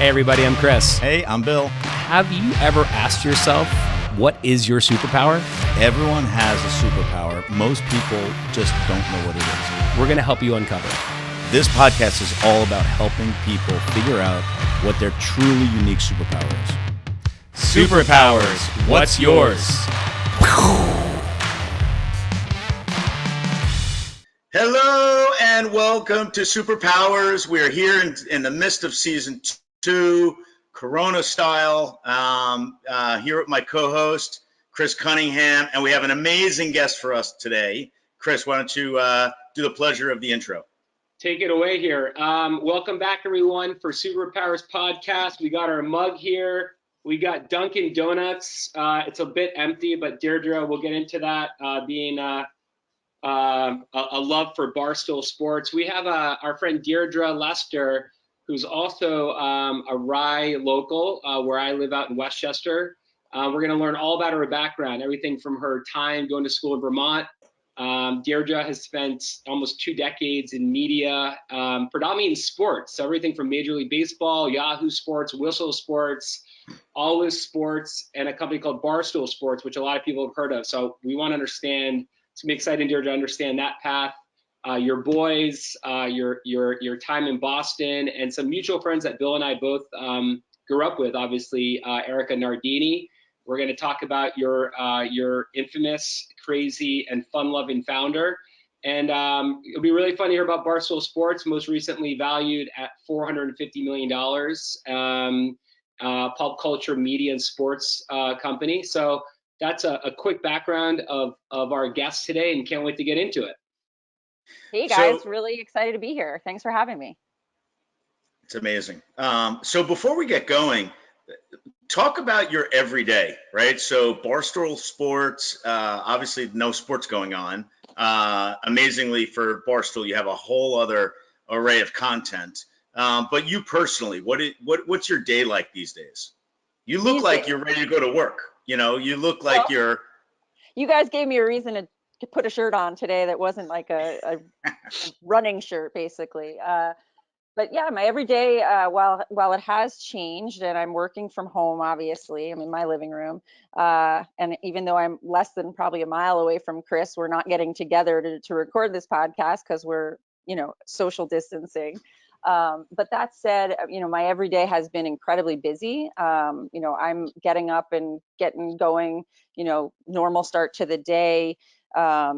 Hey everybody, I'm Chris. Hey, I'm Bill. Have you ever asked yourself, what is your superpower? Everyone has a superpower. Most people just don't know what it is. We're going to help you uncover it. This podcast is all about helping people figure out what their truly unique superpower is. Superpowers, what's yours? Hello and welcome to Superpowers. We are here in the midst of season 2, Corona style, here with my co-host, Chris Cunningham, and we have an amazing guest for us today. Chris, why don't you do the pleasure of the intro? Take it away here. Welcome back, everyone, for Superpowers podcast. We got our mug here. We got Dunkin' Donuts. It's a bit empty, but Deirdre, we'll get into that, being a love for Barstool Sports. We have our friend Deirdre Lester, who's also a Rye local, where I live out in Westchester. We're going to learn all about her background, everything from her time going to school in Vermont. Deirdre has spent almost 2 decades in media, predominantly in sports. So everything from Major League Baseball, Yahoo Sports, Whistle Sports, Always Sports, and a company called Barstool Sports, which a lot of people have heard of. So we want to understand, it's going to be exciting, Deirdre, to understand that path, your boys, your time in Boston, and some mutual friends that Bill and I both grew up with, obviously, Erica Nardini. We're going to talk about your infamous, crazy, and fun-loving founder. And it'll be really fun to hear about Barstool Sports, most recently valued at $450 million, pulp culture, media, and sports company. So that's a quick background of our guest today, and can't wait to get into it. Hey guys, really excited to be here. Thanks for having me. It's amazing. So before we get going, talk about your everyday, right? So Barstool Sports, obviously no sports going on. Amazingly for Barstool, you have a whole other array of content. But you personally, what's your day like these days? You look like you're ready to go to work. You know, you look like you're. You guys gave me a reason to put a shirt on today that wasn't like a running shirt, basically. But yeah, my everyday, while it has changed and I'm working from home, obviously, I'm in my living room. And even though I'm less than probably a mile away from Chris, we're not getting together to record this podcast because we're, social distancing. But that said, my everyday has been incredibly busy. I'm getting up and getting going, normal start to the day. I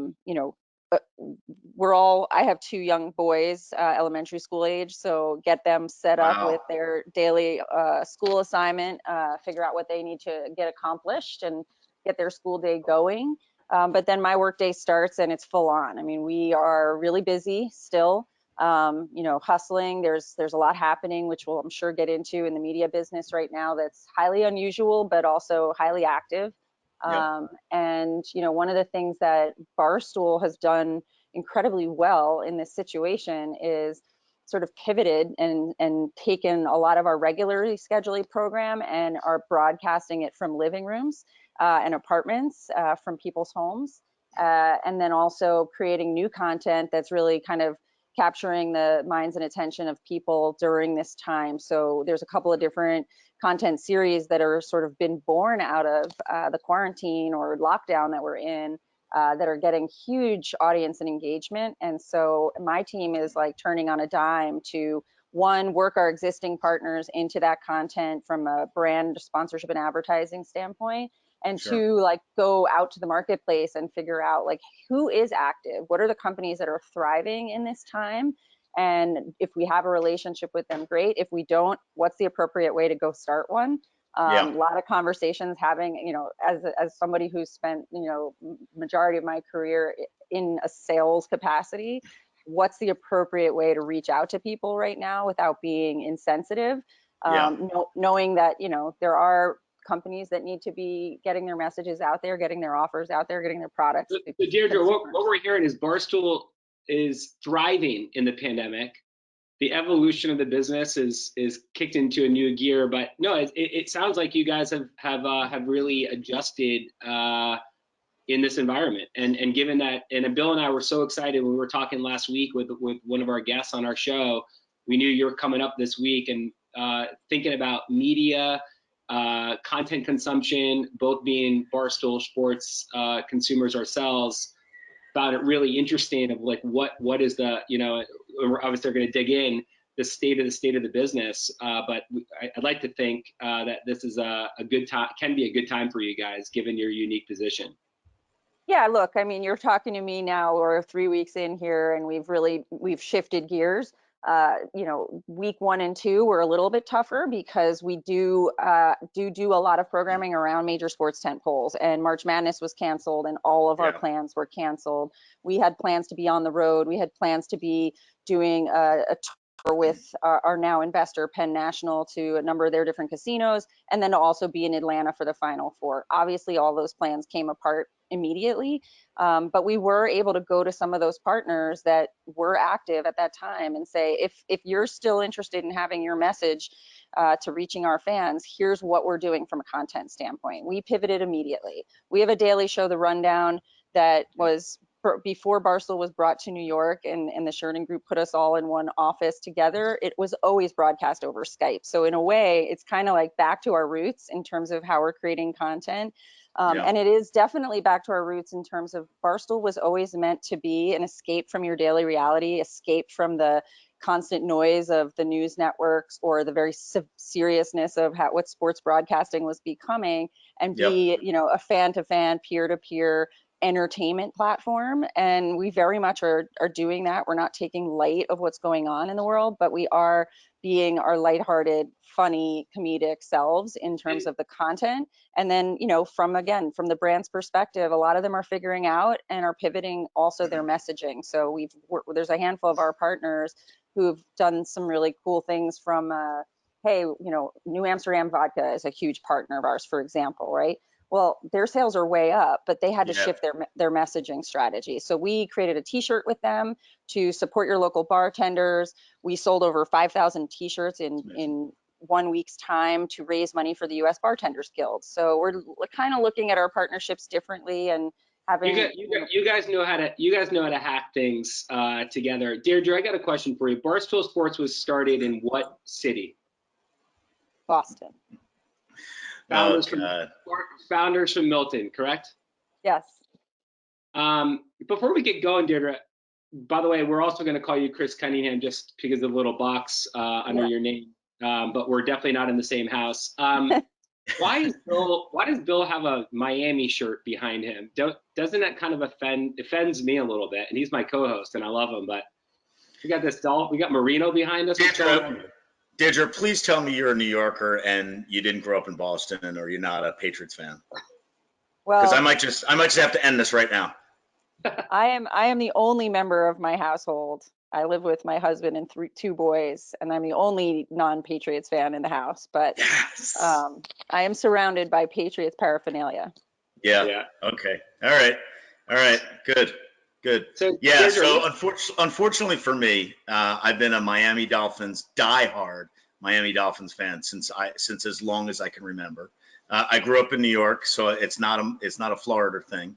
have 2 young boys, elementary school age, so get them set up with their daily school assignment, figure out what they need to get accomplished and get their school day going. But then my work day starts and it's full on. I mean, we are really busy still, hustling. There's a lot happening, which we'll, I'm sure, get into in the media business right now that's highly unusual, but also highly active. And, one of the things that Barstool has done incredibly well in this situation is sort of pivoted and taken a lot of our regularly scheduled program and are broadcasting it from living rooms and apartments from people's homes. And then also creating new content that's really kind of capturing the minds and attention of people during this time. So there's a couple of different content series that are sort of been born out of the quarantine or lockdown that we're in that are getting huge audience and engagement. And so my team is like turning on a dime to, one, work our existing partners into that content from a brand sponsorship and advertising standpoint. And Sure. 2, like go out to the marketplace and figure out like who is active, what are the companies that are thriving in this time, and if we have a relationship with them, great. If we don't, what's the appropriate way to go start one? A lot of conversations having, as somebody who's spent, majority of my career in a sales capacity, what's the appropriate way to reach out to people right now without being insensitive? Knowing that, there are companies that need to be getting their messages out there, getting their offers out there, getting their products. So Deirdre, what we're hearing is Barstool is thriving in the pandemic. The evolution of the business is kicked into a new gear, but no, it sounds like you guys have really adjusted in this environment. And given that, and Bill and I were so excited when we were talking last week with one of our guests on our show. We knew you were coming up this week, and thinking about media, content consumption, both being Barstool Sports consumers ourselves, found it really interesting of like what is the, you know, obviously they're going to dig in the state of the business, but I'd like to think that this is a good time, can be a good time for you guys given your unique position. Yeah, look, I mean, you're talking to me now, we're 3 weeks in here, and we've shifted gears. You know, week 1 and 2 were a little bit tougher because we do a lot of programming around major sports tent poles, and March Madness was canceled and all of our plans were canceled. We had plans to be on the road. We had plans to be doing a tour with our now investor, Penn National, to a number of their different casinos, and then to also be in Atlanta for the Final Four. Obviously, all those plans came apart immediately, but we were able to go to some of those partners that were active at that time and say, if you're still interested in having your message to reaching our fans, here's what we're doing from a content standpoint. We pivoted immediately. We have a daily show, The Rundown, that was before Barstool was brought to New York and the Sheridan Group put us all in one office together. It was always broadcast over Skype. So in a way, it's kind of like back to our roots in terms of how we're creating content. And it is definitely back to our roots in terms of Barstool was always meant to be an escape from your daily reality, escape from the constant noise of the news networks or the very seriousness of what sports broadcasting was becoming, and be, you know, a fan-to-fan, peer-to-peer entertainment platform. And we very much are doing that. We're not taking light of what's going on in the world, but we are being our lighthearted, funny, comedic selves in terms of the content. And then, you know, from the brand's perspective, a lot of them are figuring out and are pivoting also their messaging. So there's a handful of our partners who've done some really cool things from, hey, you know, New Amsterdam Vodka is a huge partner of ours, for example, right? Well, their sales are way up, but they had to shift their messaging strategy. So we created a t-shirt with them to support your local bartenders. We sold over 5,000 t-shirts in 1 week's time to raise money for the U.S. Bartenders Guild. So we're kind of looking at our partnerships differently and having. You guys know how to hack things together. Deirdre, I got a question for you. Barstool Sports was started in what city? Boston. Founders from Milton, correct? Yes. Before we get going, Deirdre, by the way, we're also going to call you Chris Cunningham just because of the little box under your name, but we're definitely not in the same house. Why does Bill have a Miami shirt behind him? Doesn't that kind of offends me a little bit? And he's my co-host, and I love him, but we got Marino behind us. Deirdre, please tell me you're a New Yorker and you didn't grow up in Boston, or you're not a Patriots fan. Well, because I might just have to end this right now. I am the only member of my household. I live with my husband and two boys, and I'm the only non-Patriots fan in the house. But I am surrounded by Patriots paraphernalia. Yeah. Okay. All right. Good. So, unfortunately for me, I've been a diehard Miami Dolphins fan since as long as I can remember. I grew up in New York, so it's not a Florida thing.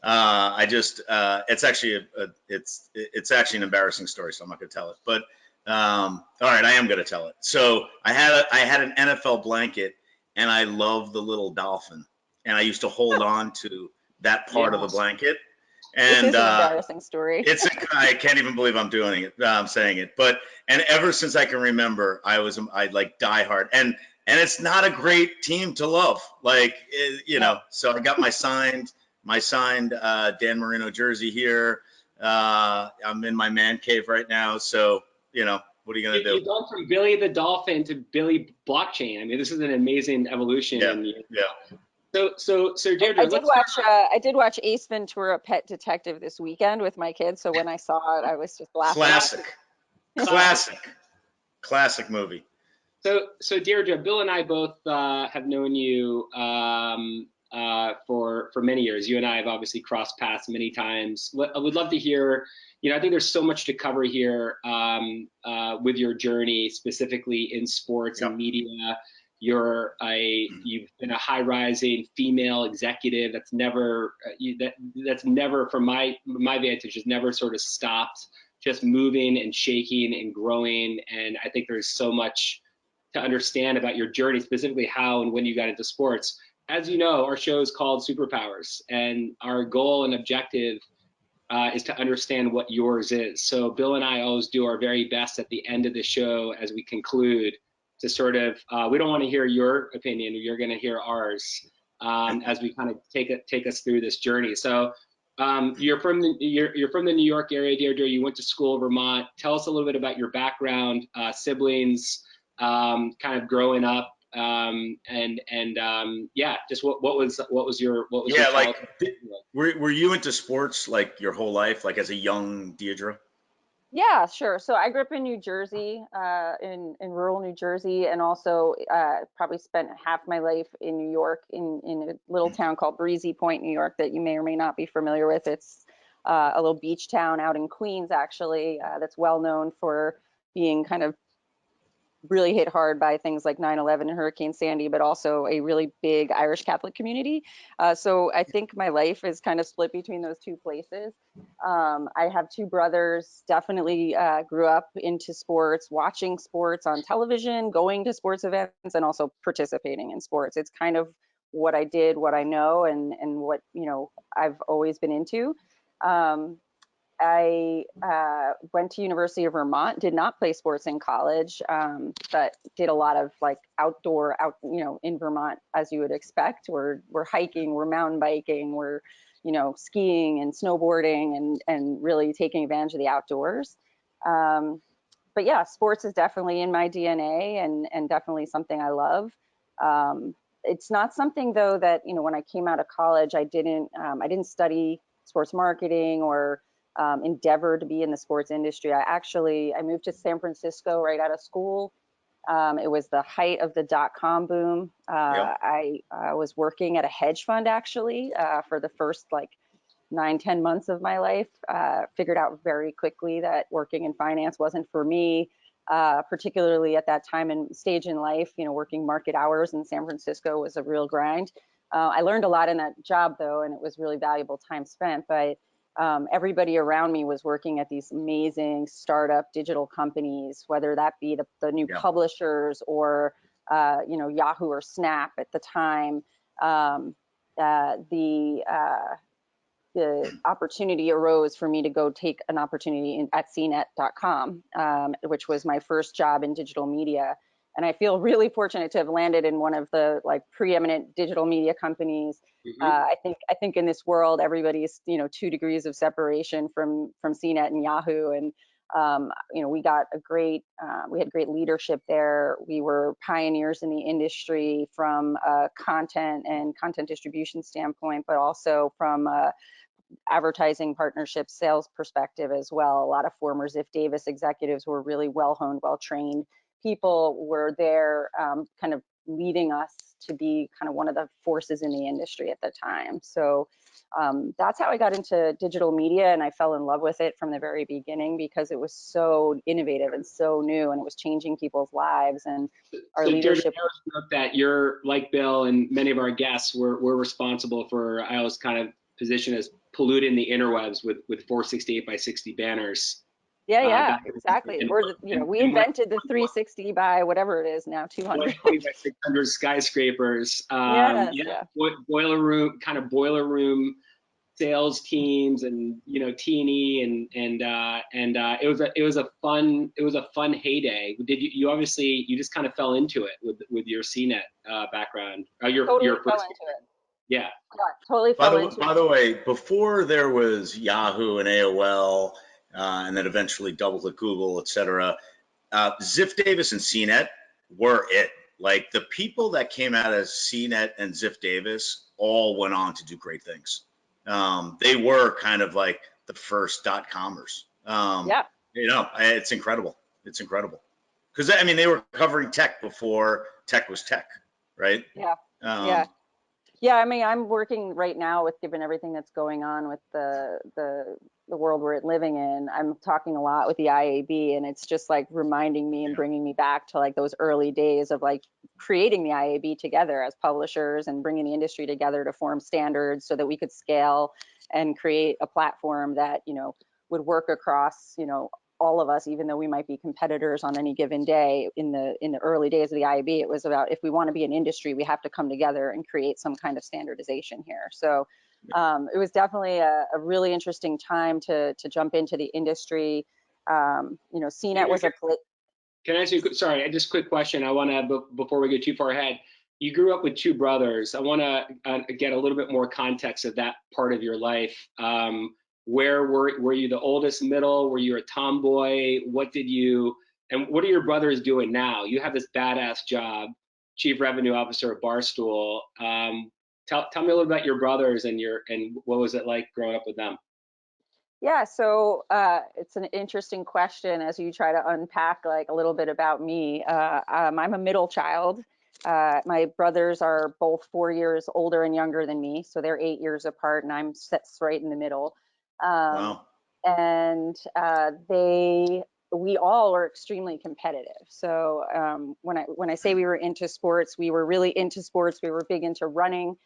It's actually an embarrassing story, so I'm not going to tell it. But all right, I am going to tell it. So I had an NFL blanket, and I love the little dolphin, and I used to hold on to that part of the blanket. And this is an embarrassing story. I can't even believe I'm doing it. I'm saying it, and ever since I can remember, I like diehard, and it's not a great team to love, So I got my signed Dan Marino jersey here. I'm in my man cave right now, so what are you gonna do? You've gone from Billy the Dolphin to Billy Blockchain. I mean, this is an amazing evolution. Yeah. So Deirdre, I did watch Ace Ventura: Pet Detective this weekend with my kids. So when I saw it, I was just laughing. Classic movie. So Deirdre, Bill and I both have known you for many years. You and I have obviously crossed paths many times. I would love to hear. I think there's so much to cover here with your journey, specifically in sports and media. You've been a high-rising female executive that's never from my vantage has never sort of stopped, just moving and shaking and growing. And I think there's so much to understand about your journey, specifically how and when you got into sports. As you know, our show is called Superpowers, and our goal and objective is to understand what yours is. So Bill and I always do our very best at the end of the show as we conclude to sort of, we don't want to hear your opinion, you're going to hear ours as we kind of take us through this journey. So you're from the New York area, Deirdre. You went to school in Vermont. Tell us a little bit about your background, siblings, kind of growing up, yeah, just what was your like were you into sports like your whole life, like as a young Deirdre? Yeah, sure. So I grew up in New Jersey, in rural New Jersey, and also probably spent half my life in New York, in a little town called Breezy Point, New York, that you may or may not be familiar with. It's a little beach town out in Queens, actually, that's well known for being kind of really hit hard by things like 9/11 and Hurricane Sandy, but also a really big Irish Catholic community. So I think my life is kind of split between those two places. I have two brothers, definitely grew up into sports, watching sports on television, going to sports events, and also participating in sports. It's kind of what I did, what I know, and what, you know, I've always been into. I went to University of Vermont, did not play sports in college, but did a lot of like outdoor, in Vermont, as you would expect. We're hiking, we're mountain biking, we're, skiing and snowboarding and really taking advantage of the outdoors. But yeah, sports is definitely in my DNA and definitely something I love. It's not something though that, when I came out of college, I didn't study sports marketing or endeavor to be in the sports industry. I moved to San Francisco right out of school. It was the height of the .com boom. I was working at a hedge fund actually for the first 9-10 months of my life. Figured out very quickly that working in finance wasn't for me, particularly at that time and stage in life. Working market hours in San Francisco was a real grind. I learned a lot in that job though, and it was really valuable time spent. But everybody around me was working at these amazing startup digital companies, whether that be the new publishers or, Yahoo or Snap at the time. The opportunity arose for me to go take an opportunity at CNET.com, which was my first job in digital media. And I feel really fortunate to have landed in one of the preeminent digital media companies. I think in this world, everybody's 2 degrees of separation from CNET and Yahoo, and we got we had great leadership there. We were pioneers in the industry from a content and content distribution standpoint, but also from advertising partnership sales perspective as well. A lot of former Ziff Davis executives were really well-honed, well-trained people were there, kind of leading us to be kind of one of the forces in the industry at the time. So that's how I got into digital media, and I fell in love with it from the very beginning because it was so innovative and so new, and it was changing people's lives and our leadership. That you're like Bill and many of our guests were responsible for, I always kind of position as polluting the interwebs with 468 by 60 banners. Yeah, exactly. We invented the 360 by whatever it is now, 200 by 600 skyscrapers. Boiler room sales teams, and T&E, and it was a fun heyday. Did you obviously you just kind of fell into it with your CNET background? Totally fell into it. Yeah, totally fell into it. By the way, before there was Yahoo and AOL. And then eventually doubled at Google, et cetera. Ziff Davis and CNET were it. Like the people that came out of CNET and Ziff Davis all went on to do great things. They were kind of like the first .comers. It's incredible. It's incredible. Because, they were covering tech before tech was tech, right? Yeah, I'm working right now given everything that's going on with the world we're living in. I'm talking a lot with the IAB, and it's just reminding me and bringing me back to those early days of creating the IAB together as publishers and bringing the industry together to form standards so that we could scale and create a platform that would work across all of us, even though we might be competitors on any given day in the early days of the IAB, it was about, if we want to be an industry, we have to come together and create some kind of standardization here. So it was definitely a really interesting time to jump into the industry. CNET was Can I ask you, sorry, just a quick question. I want to, before we get too far ahead, you grew up with two brothers. I want to get a little bit more context of that part of your life. Where were you the oldest, middle? Were you a tomboy? And what are your brothers doing now? You have this badass job, Chief Revenue Officer at Barstool. Tell me a little about your brothers and what was it like growing up with them? Yeah, so it's an interesting question as you try to unpack like a little bit about me. I'm a middle child. My brothers are both 4 years older and younger than me, so they're 8 years apart, and I'm set right in the middle. Wow. And we all were extremely competitive. So when I say we were into sports, we were really into sports. We were big into running.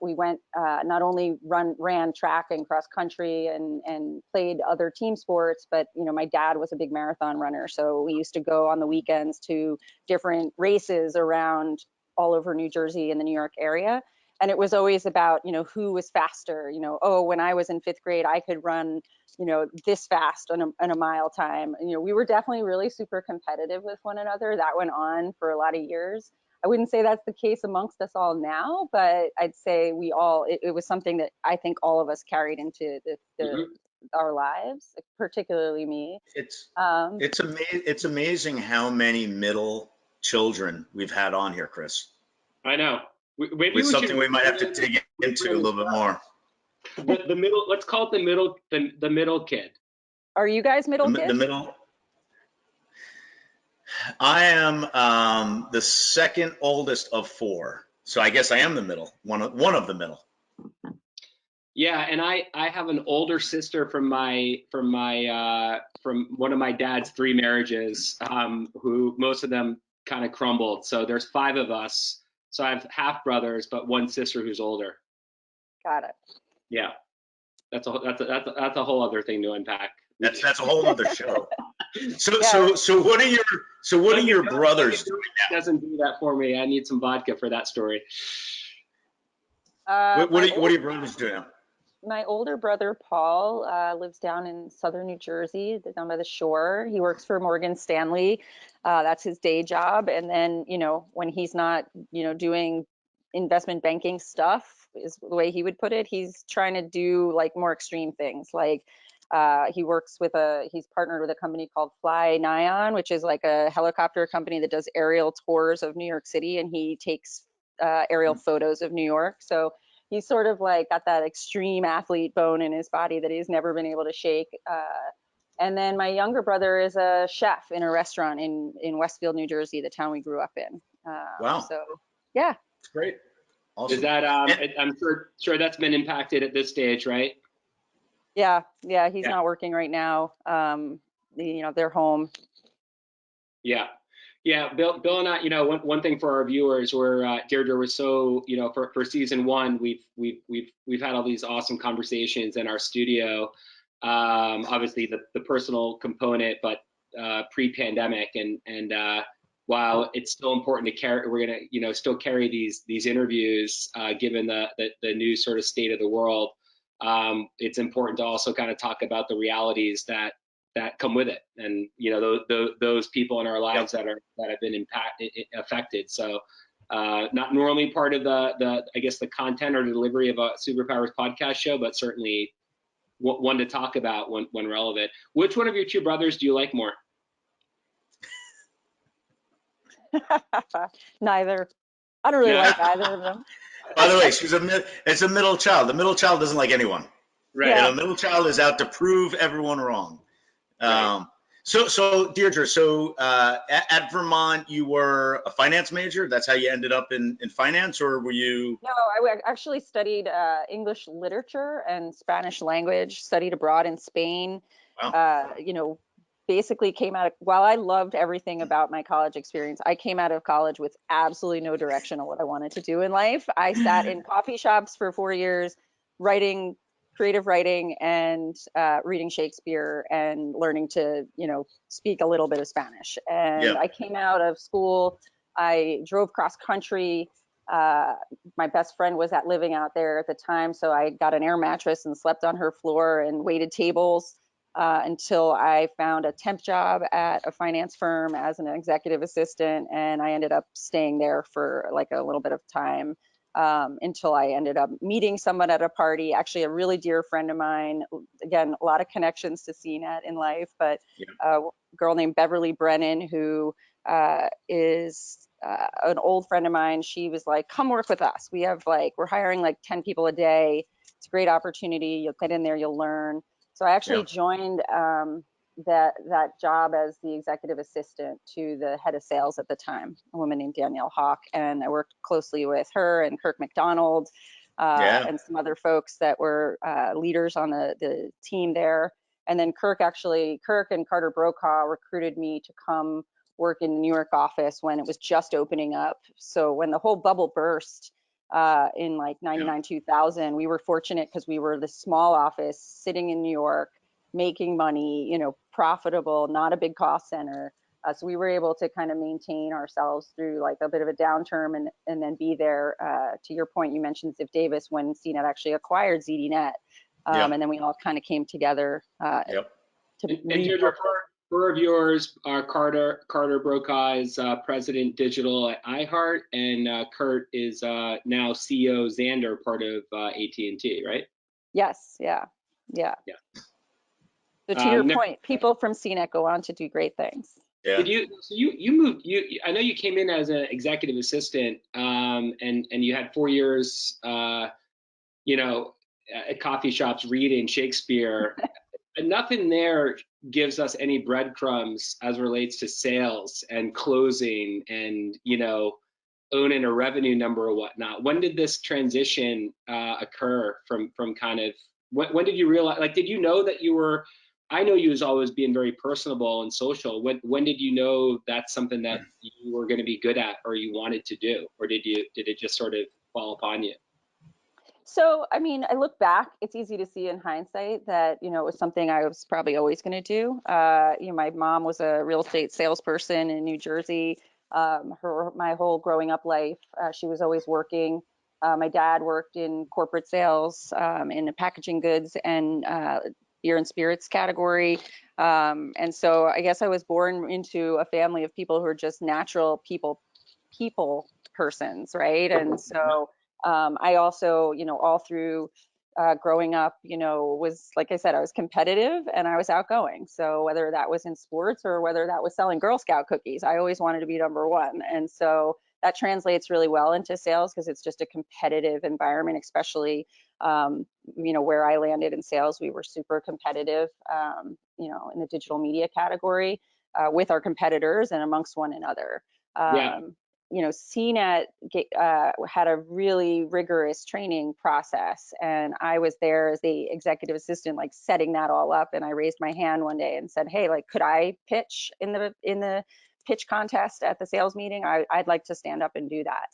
We went not only ran track and cross country and played other team sports, but my dad was a big marathon runner, so we used to go on the weekends to different races around all over New Jersey and the New York area. And it was always about who was faster. When I was in 5th grade, I could run this fast in a mile time. We were definitely really super competitive with one another. That went on for a lot of years. I wouldn't say that's the case amongst us all now, but I'd say it was something that I think all of us carried into our lives, particularly me. It's amazing how many middle children we've had on here, Chris. I know. Maybe It's something we might have to dig into a little bit more. The middle, let's call it the middle kid. Are you guys middle kids? The middle. I am the second oldest of 4, so I guess I am the middle, one of the middle. Yeah, and I have an older sister from one of my dad's 3 marriages, who most of them kind of crumbled. So there's 5 of us. So I have half brothers, but one sister who's older. Got it. Yeah, that's a whole other thing to unpack. That's a whole other show. So what are your brothers doing now? Doesn't do that for me. I need some vodka for that story. What are your brothers doing now? My older brother, Paul, lives down in southern New Jersey, down by the shore. He works for Morgan Stanley. That's his day job. And then, when he's not, doing investment banking stuff, is the way he would put it, he's trying to do like more extreme things. Like he's partnered with a company called Fly Nyan, which is like a helicopter company that does aerial tours of New York City, and he takes aerial photos of New York. So he's sort of like got that extreme athlete bone in his body that he's never been able to shake. And then my younger brother is a chef in a restaurant in Westfield, New Jersey, the town we grew up in. Wow. So yeah. It's great. Awesome. Is that I'm sure that's been impacted at this stage, right? Yeah. He's not working right now. They're home. Yeah. Bill and I, one thing for our viewers, where Deirdre was so, for season 1, we've had all these awesome conversations in our studio. Obviously the personal component, but pre-pandemic, and while it's still important to carry, we're gonna still carry these interviews given the new sort of state of the world. It's important to also kind of talk about the realities that come with it, and those people in our lives that have been affected. So not normally part of the I guess the content or the delivery of a Superpowers podcast show, but certainly one to talk about when relevant. Which one of your 2 brothers do you like more? Neither. I don't really like either of them. By the way, it's a middle child. The middle child doesn't like anyone. Right. Yeah. The middle child is out to prove everyone wrong. Right. So Deirdre, at Vermont, you were a finance major. That's how you ended up in finance, or were you? No, I actually studied English literature and Spanish language, studied abroad in Spain. Wow. Basically came out of, while I loved everything about my college experience, I came out of college with absolutely no direction on what I wanted to do in life. I sat in coffee shops for 4 years, writing creative writing and reading Shakespeare and learning to, speak a little bit of Spanish. And I came out of school, I drove cross country. My best friend was living out there at the time, so I got an air mattress and slept on her floor and waited tables until I found a temp job at a finance firm as an executive assistant, and I ended up staying there for like a little bit of time until I ended up meeting someone at a party, actually a really dear friend of mine. Again, a lot of connections to CNET in life, but a girl named Beverly Brennan, who is an old friend of mine. She was like, come work with us. We're hiring like 10 people a day. It's a great opportunity. You'll get in there, you'll learn. So I actually joined that job as the executive assistant to the head of sales at the time, a woman named Danielle Hawk. And I worked closely with her and Kirk McDonald and some other folks that were leaders on the team there. And then Kirk and Carter Brokaw recruited me to come work in the New York office when it was just opening up. So when the whole bubble burst in like 99, 2000, we were fortunate because we were the small office sitting in New York, making money, profitable, not a big cost center. So we were able to kind of maintain ourselves through like a bit of a downturn and then be there. To your point, you mentioned Ziff Davis when CNET actually acquired ZDNet. And then we all kind of came together to Deirdre, four of yours, Carter Brokaw is president digital at iHeart, and Kurt is now CEO Xandr, part of AT&T, right? Yes, yeah. So to your point, people from CNET go on to do great things. Yeah. You moved, I know you came in as an executive assistant, and you had 4 years, at coffee shops reading Shakespeare. Nothing there gives us any breadcrumbs as relates to sales and closing and, owning a revenue number or whatnot. When did this transition occur from kind of, when did you realize, like, did you know that I know you as always being very personable and social. When did you know that's something that you were going to be good at or you wanted to do? Or did it just sort of fall upon you? So, I mean, I look back, it's easy to see in hindsight that, it was something I was probably always going to do. My mom was a real estate salesperson in New Jersey. My whole growing up life, she was always working. My dad worked in corporate sales, in the packaging goods and beer and spirits category. And so I guess I was born into a family of people who are just natural people persons, right? And so I also, all through growing up, was, like I said, I was competitive and I was outgoing. So whether that was in sports or whether that was selling Girl Scout cookies, I always wanted to be number one. And so that translates really well into sales because it's just a competitive environment, especially, where I landed in sales, we were super competitive, in the digital media category with our competitors and amongst one another. CNET had a really rigorous training process, and I was there as the executive assistant, like setting that all up. And I raised my hand one day and said, "Hey, like, could I pitch in the pitch contest at the sales meeting? I'd like to stand up and do that."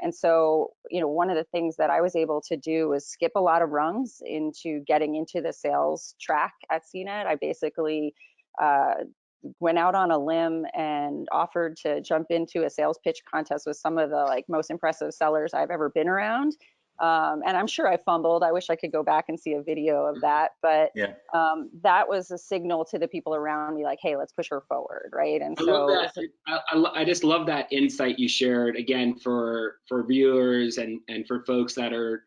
And so, one of the things that I was able to do was skip a lot of rungs into getting into the sales track at CNET. I basically went out on a limb and offered to jump into a sales pitch contest with some of the most impressive sellers I've ever been around. And I'm sure I fumbled. I wish I could go back and see a video of that, but that was a signal to the people around me, like, hey, let's push her forward, right? And I just love that insight you shared, again, for viewers and for folks that are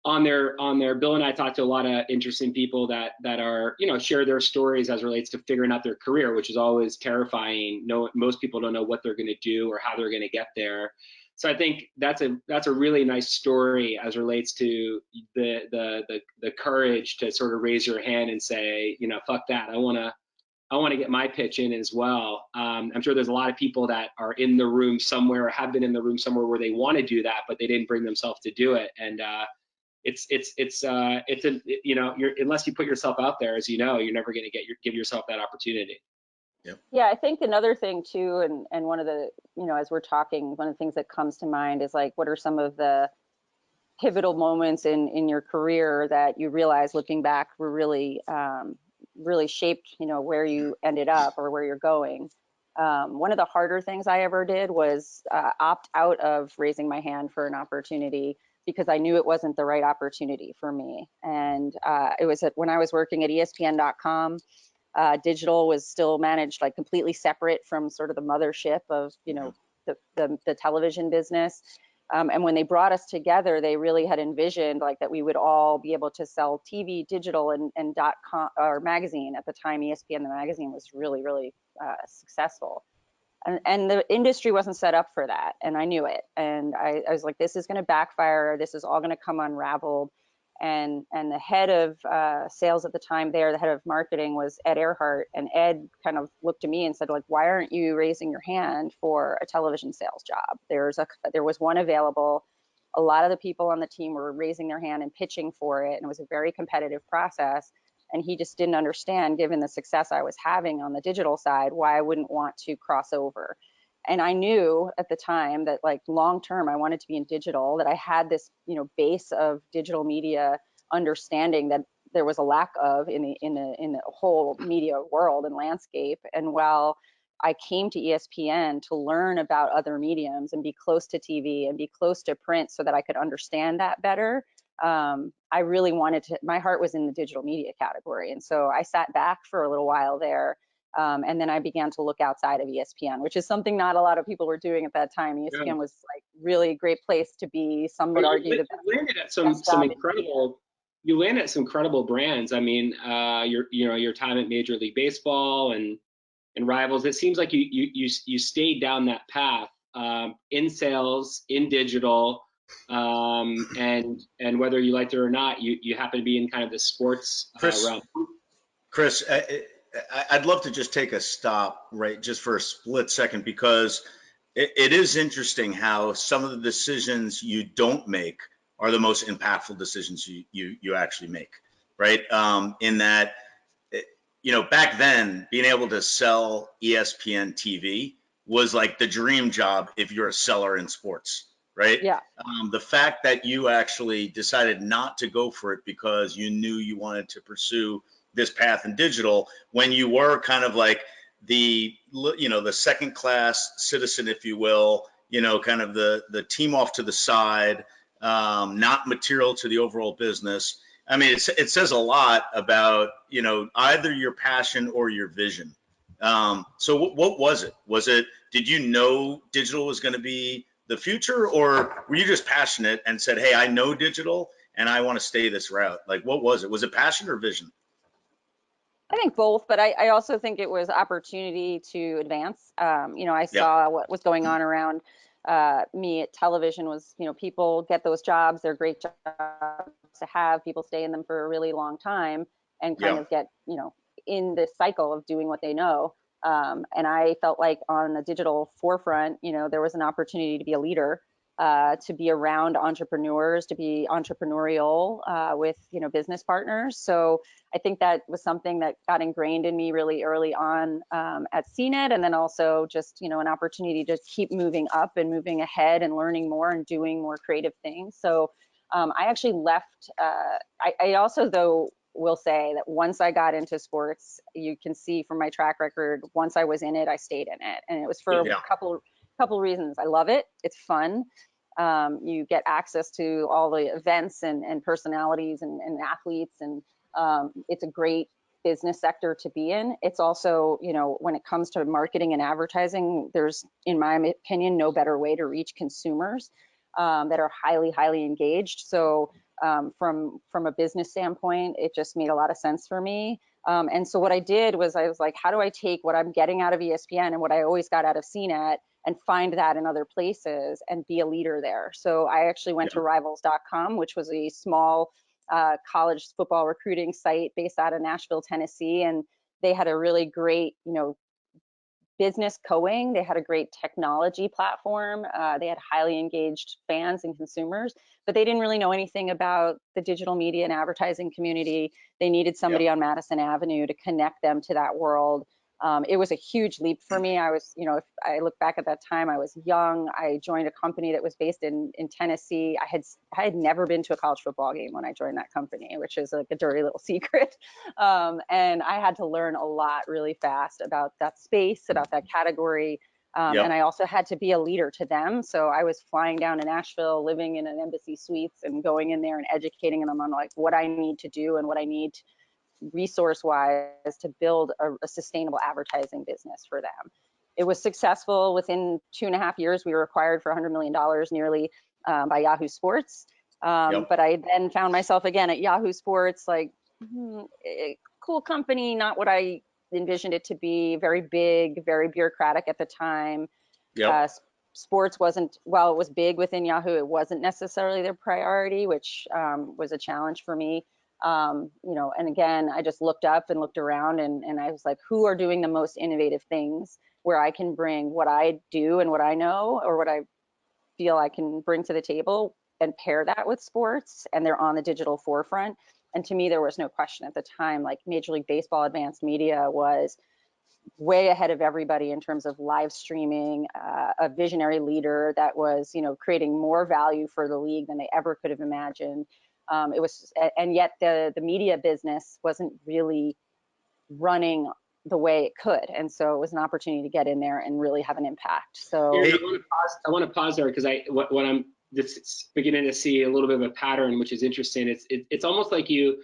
on there. Bill and I talked to a lot of interesting people that are, share their stories as relates to figuring out their career, which is always terrifying. Most people don't know what they're going to do or how they're going to get there. So I think that's a really nice story as relates to the courage to sort of raise your hand and say, fuck that. I want to get my pitch in as well. I'm sure there's a lot of people that are in the room somewhere, or have been in the room somewhere where they want to do that, but they didn't bring themselves to do it. And unless you put yourself out there, as you're never going to give yourself that opportunity. Yeah, I think another thing too, and one of the, as we're talking, one of the things that comes to mind is like, what are some of the pivotal moments in your career that you realize looking back were really really shaped, you know, where you ended up or where you're going. One of the harder things I ever did was opt out of raising my hand for an opportunity because I knew it wasn't the right opportunity for me. And it was when I was working at ESPN.com. Digital was still managed like completely separate from sort of the mothership of, you know, the television business. And when they brought us together, they really had envisioned like that we would all be able to sell TV, digital, and .com or magazine. At the time, ESPN the magazine was really successful, and the industry wasn't set up for that, and I knew it. And I was like, this is going to backfire. This is all going to come unraveled. And the head of sales at the time there, the head of marketing was Ed Earhart, and Ed kind of looked to me and said, like, why aren't you raising your hand for a television sales job? There was one available. A lot of the people on the team were raising their hand and pitching for it, and it was a very competitive process. And he just didn't understand, given the success I was having on the digital side, why I wouldn't want to cross over. And I knew at the time that like long term I wanted to be in digital, that I had this, you know, base of digital media understanding that there was a lack of in the whole media world and landscape. And while I came to ESPN to learn about other mediums and be close to TV and be close to print so that I could understand that better, I really wanted to, my heart was in the digital media category. And so I sat back for a little while there. And then I began to look outside of ESPN, which is something not a lot of people were doing at that time. ESPN was like really a great place to be. Some would argue that you landed at some incredible. You landed at some incredible brands. I mean, your time at Major League Baseball and Rivals. It seems like you stayed down that path in sales, in digital, and whether you liked it or not, you happen to be in kind of the sports realm. Chris, I'd love to just take a stop, right, just for a split second, because it is interesting how some of the decisions you don't make are the most impactful decisions you actually make, right? In that, you know, back then, being able to sell ESPN TV was like the dream job if you're a seller in sports, right? Yeah. The fact that you actually decided not to go for it because you knew you wanted to pursue this path in digital, when you were kind of like the, you know, the second class citizen, if you will, you know, kind of the team off to the side, not material to the overall business. I mean, it says a lot about, you know, either your passion or your vision. So what was it? Did you know digital was going to be the future, or were you just passionate and said, hey, I know digital and I want to stay this route? Like, what was it? Was it passion or vision? I think both, but I also think it was opportunity to advance. You know, I saw what was going on around me at television was, you know, people get those jobs, they're great jobs to have, people stay in them for a really long time and kind of get, you know, in this cycle of doing what they know. And I felt like on the digital forefront, you know, there was an opportunity to be a leader, to be around entrepreneurs, to be entrepreneurial with, you know, business partners. So I think that was something that got ingrained in me really early on at CNET, and then also just, you know, an opportunity to keep moving up and moving ahead and learning more and doing more creative things. So I actually left. I also, though, will say that once I got into sports, you can see from my track record, once I was in it, I stayed in it. And it was for a couple reasons. I love it. It's fun. You get access to all the events and personalities and athletes, and it's a great business sector to be in. It's also, you know, when it comes to marketing and advertising, there's, in my opinion, no better way to reach consumers that are highly engaged. So from a business standpoint, it just made a lot of sense for me. And so what I did was I was like, how do I take what I'm getting out of ESPN and what I always got out of CNET and find that in other places and be a leader there? So I actually went to Rivals.com, which was a small college football recruiting site based out of Nashville, Tennessee. And they had a really great, you know, business going. They had a great technology platform. They had highly engaged fans and consumers, but they didn't really know anything about the digital media and advertising community. They needed somebody on Madison Avenue to connect them to that world. It was a huge leap for me. I was, if I look back at that time, I was young. I joined a company that was based in Tennessee. I had never been to a college football game when I joined that company, which is like a dirty little secret. And I had to learn a lot really fast about that space, about that category. And I also had to be a leader to them. So I was flying down to Nashville, living in an embassy suites, and going in there and educating them on like what I need to do and what I need resource-wise to build a sustainable advertising business for them. It was successful. Within 2.5 years, we were acquired for $100 million nearly by Yahoo Sports. But I then found myself again at Yahoo Sports, like, cool company, not what I envisioned it to be, very big, very bureaucratic at the time. Sports wasn't, while it was big within Yahoo, it wasn't necessarily their priority, which was a challenge for me. And again, I just looked up and looked around and I was like, who are doing the most innovative things where I can bring what I do and what I know or what I feel I can bring to the table and pair that with sports, and they're on the digital forefront. And to me, there was no question at the time, like Major League Baseball Advanced Media was way ahead of everybody in terms of live streaming, a visionary leader that was, creating more value for the league than they ever could have imagined. It was, and yet the media business wasn't really running the way it could, and so it was an opportunity to get in there and really have an impact. So I want to pause there because what I'm just beginning to see a little bit of a pattern, which is interesting. It's almost like you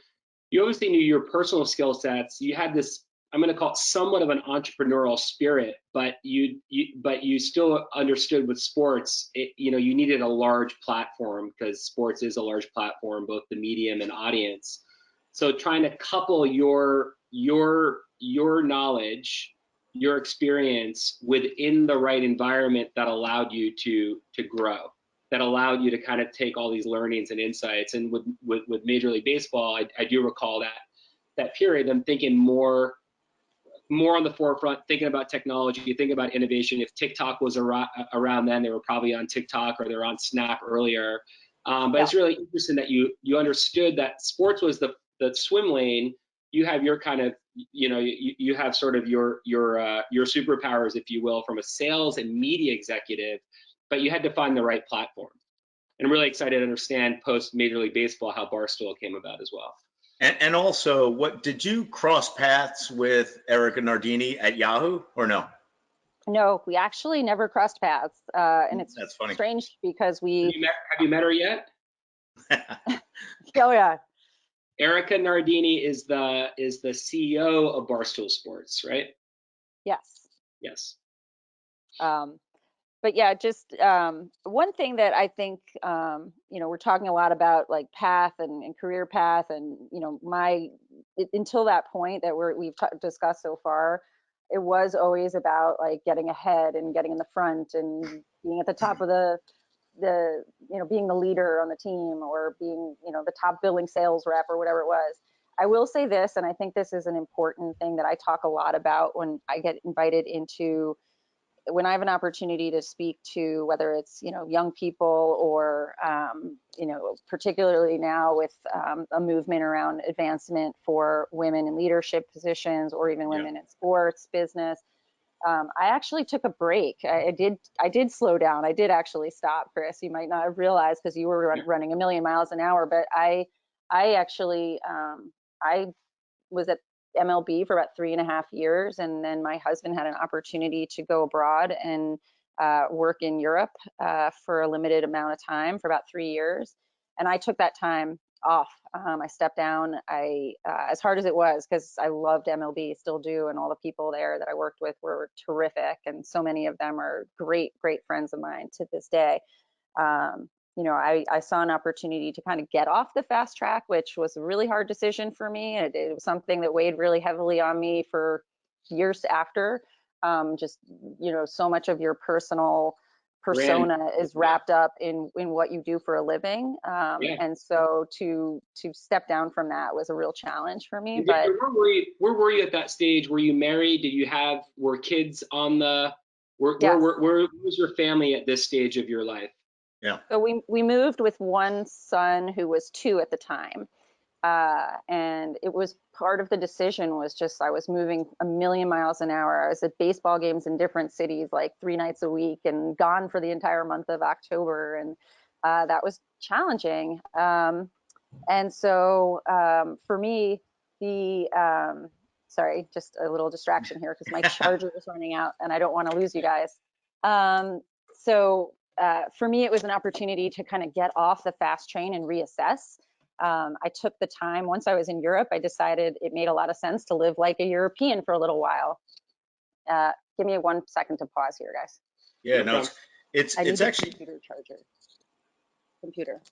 obviously knew your personal skill sets. You had this, I'm going to call it somewhat of an entrepreneurial spirit, but you still understood with sports, you needed a large platform because sports is a large platform, both the medium and audience. So trying to couple your knowledge, your experience within the right environment that allowed you to grow, that allowed you to kind of take all these learnings and insights. And with Major League Baseball, I do recall that period. I'm thinking more on the forefront, thinking about technology, thinking about innovation. If TikTok was around then, they were probably on TikTok or they're on Snap earlier. But it's really interesting that you understood that sports was the swim lane. You have your kind of, you have sort of your superpowers, if you will, from a sales and media executive, but you had to find the right platform. And I'm really excited to understand post Major League Baseball how Barstool came about as well. And also, what did you cross paths with Erica Nardini at Yahoo or no? No, we actually never crossed paths, and That's funny. Strange because we have you met her yet? Oh yeah. Erica Nardini is the CEO of Barstool Sports, right? Yes. Yes. But yeah, just one thing that I think, we're talking a lot about like path and career path, and until that point that we've discussed so far, it was always about like getting ahead and getting in the front and being at the top of the being the leader on the team, or being the top billing sales rep or whatever it was. I will say this, and I think this is an important thing that I talk a lot about when I get invited into, when I have an opportunity to speak to, whether it's young people or particularly now with a movement around advancement for women in leadership positions, or even women in sports business. I actually took a break. I did slow down. I did actually stop, Chris. You might not have realized because you were running a million miles an hour, but I actually I was at MLB for about 3.5 years, and then my husband had an opportunity to go abroad and work in Europe for a limited amount of time for about 3 years, and I took that time off. I stepped down. As hard as it was, because I loved MLB, still do, and all the people there that I worked with were terrific, and so many of them are great friends of mine to this day. I saw an opportunity to kind of get off the fast track, which was a really hard decision for me. It was something that weighed really heavily on me for years after. So much of your personal persona is wrapped up in what you do for a living. And so to step down from that was a real challenge for me. But where were you at that stage? Were you married? Were kids on the, where was your family at this stage of your life? Yeah. So we moved with one son who was 2 at the time. And it was part of the decision was just I was moving a million miles an hour. I was at baseball games in different cities like 3 nights a week and gone for the entire month of October. And that was challenging. And so for me, sorry, just a little distraction here because my charger is running out and I don't want to lose you guys. So for me, it was an opportunity to kind of get off the fast train and reassess. I took the time. Once I was in Europe, I decided it made a lot of sense to live like a European for a little while. Give me 1 second to pause here, guys. Yeah, no, it's actually computer.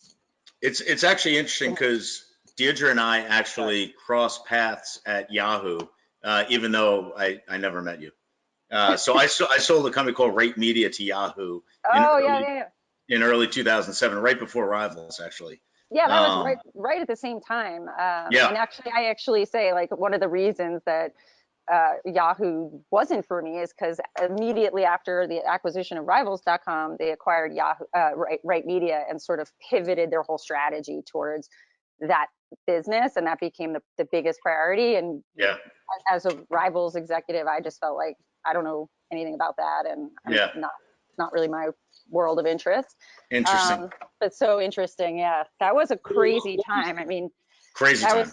It's actually interesting because Deirdre and I actually crossed paths at Yahoo, even though I never met you. So I sold a company called Rate Media to Yahoo. In early 2007, right before Rivals, actually. Yeah, that was right at the same time. And actually, I actually say like one of the reasons that Yahoo wasn't for me is because immediately after the acquisition of Rivals.com, they acquired Yahoo, Right Media, and sort of pivoted their whole strategy towards that business, and that became the biggest priority. And as a Rivals executive, I just felt like I don't know anything about that, and I'm not really my world of interest. Interesting. But so interesting. Yeah, that was a crazy time. I mean, crazy time.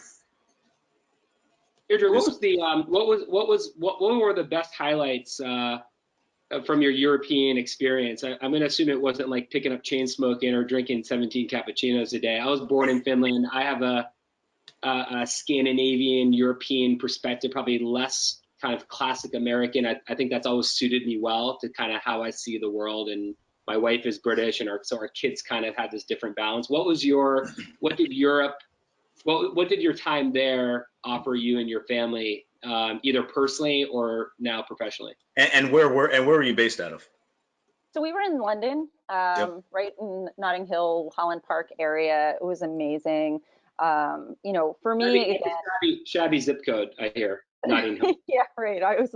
Deirdre, what were the best highlights from your European experience? I'm going to assume it wasn't like picking up chain smoking or drinking 17 cappuccinos a day. I was born in Finland. I have a Scandinavian European perspective, probably less kind of classic American. I think that's always suited me well to kind of how I see the world. And my wife is British, and so our kids kind of had this different balance. What did your time there offer you and your family, either personally or now professionally? And where were you based out of? So we were in London, right in Notting Hill, Holland Park area. It was amazing. For me, shabby zip code, I hear. Notting Hill. Yeah, right. It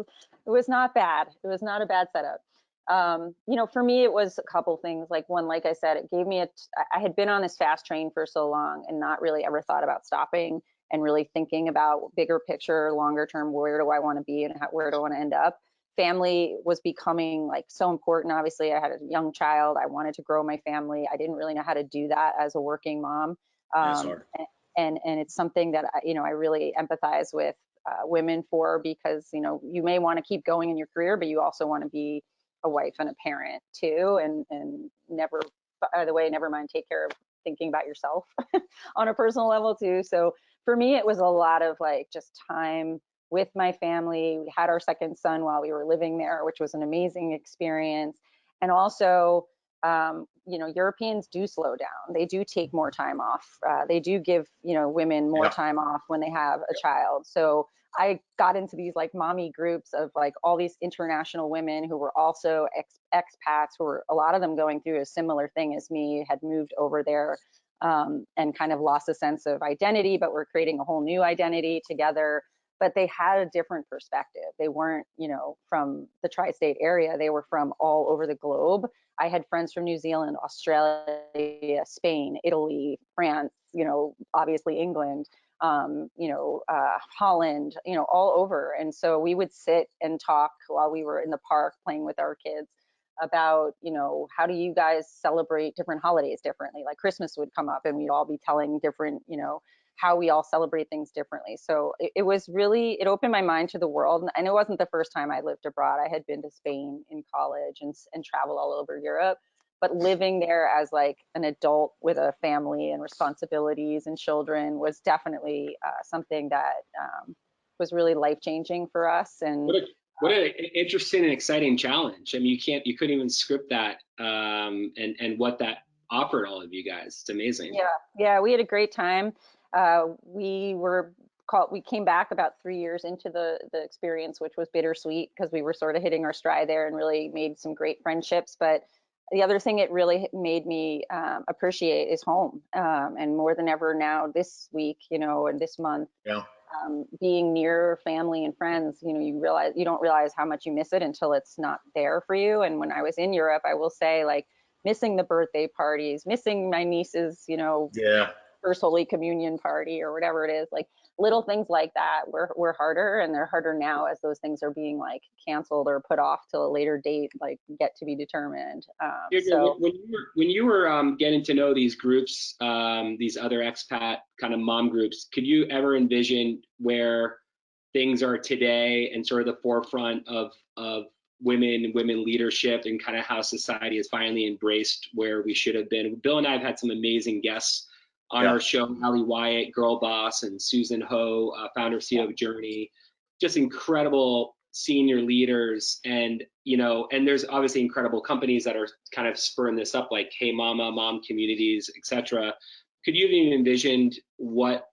was not bad. It was not a bad setup. For me, it was a couple things. Like one, like I said, it gave me I had been on this fast train for so long and not really ever thought about stopping and really thinking about bigger picture, longer term, where do I want to be and where do I want to end up? Family was becoming like so important. Obviously, I had a young child. I wanted to grow my family. I didn't really know how to do that as a working mom. That's hard. And it's something that I really empathize with women for, because you may want to keep going in your career, but you also want to be a wife and a parent too, and never, by the way, never mind, take care of thinking about yourself on a personal level too. So for me, it was a lot of like just time with my family. We had our second son while we were living there, which was an amazing experience. And also, Europeans do slow down. They do take more time off. They do give, women more time off when they have a child. So I got into these like mommy groups of like all these international women who were also expats, who were a lot of them going through a similar thing as me, had moved over there and kind of lost a sense of identity, but were creating a whole new identity together. But they had a different perspective. They weren't, from the tri-state area. They were from all over the globe. I had friends from New Zealand, Australia, Spain, Italy, France, obviously England, Holland, all over. And so we would sit and talk while we were in the park playing with our kids about, how do you guys celebrate different holidays differently? Like Christmas would come up and we'd all be telling different, how we all celebrate things differently. So it was really, it opened my mind to the world. And it wasn't the first time I lived abroad. I had been to Spain in college and traveled all over Europe. But living there as like an adult with a family and responsibilities and children was definitely something that was really life-changing for us. And what an interesting and exciting challenge. I mean, you couldn't even script that and what that offered all of you guys. It's amazing. Yeah, we had a great time. We came back about 3 years into the experience, which was bittersweet because we were sort of hitting our stride there and really made some great friendships. But the other thing it really made me appreciate is home, and more than ever now this week, and this month, being near family and friends, you don't realize how much you miss it until it's not there for you. And when I was in Europe, I will say, like, missing the birthday parties, missing my nieces, first Holy Communion party or whatever it is. Like little things like that were harder, and they're harder now as those things are being like canceled or put off till a later date, like yet to be determined. Deirdre, when you were getting to know these groups, these other expat kind of mom groups, could you ever envision where things are today and sort of the forefront of women leadership and kind of how society has finally embraced where we should have been? Bill and I have had some amazing guests on our show, Allie Wyatt, Girl Boss, and Susan Ho, founder CEO of Journey, just incredible senior leaders. And, you know, and there's obviously incredible companies that are kind of spurring this up, like Hey Mama, mom communities, etc. Could you have even envisioned what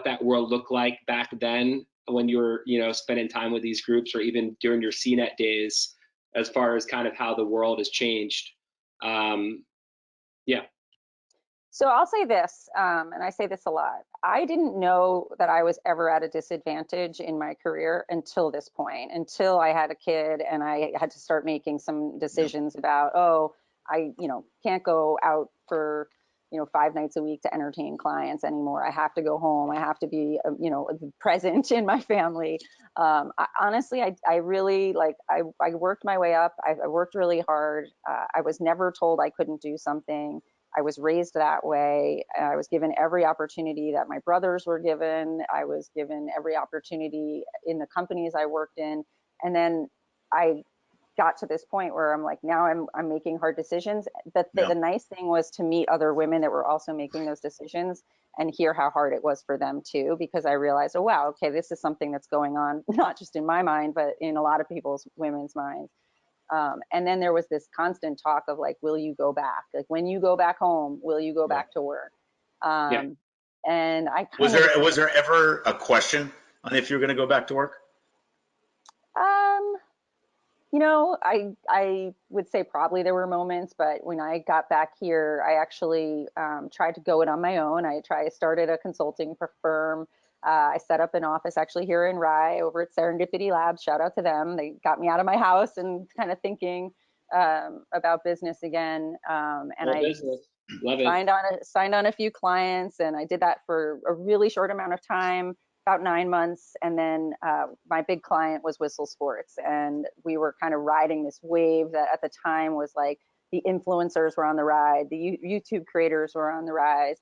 that world looked like back then when you were, you know, spending time with these groups, or even during your CNET days, as far as kind of how the world has changed? Yeah. So I'll say this, and I say this a lot. I didn't know that I was ever at a disadvantage in my career until this point, until I had a kid and I had to start making some decisions about, oh, I, you know, can't go out for, you know, 5 nights a week to entertain clients anymore. I have to go home. I have to be, you know, present in my family. Honestly, I really like, I worked my way up. I worked really hard. I was never told I couldn't do something. I was raised that way. I was given every opportunity that my brothers were given. I was given every opportunity in the companies I worked in. And then I got to this point where I'm like, now I'm making hard decisions. But the nice thing was to meet other women that were also making those decisions and hear how hard it was for them too, because I realized, oh, wow, okay, this is something that's going on, not just in my mind, but in a lot of women's minds. And then there was this constant talk of like, will you go back? Like when you go back home, will you go back to work? And I was there ever a question on if you're going to go back to work? You know, I would say probably there were moments, but when I got back here, I actually tried to go it on my own. I started a consulting firm. I set up an office actually here in Rye over at Serendipity Labs. Shout out to them. They got me out of my house and kind of thinking about business again. And I signed on a few clients, and I did that for a really short amount of time, about 9 months. And then my big client was Whistle Sports, and we were kind of riding this wave that at the time was like the influencers were on the ride, the YouTube creators were on the rise.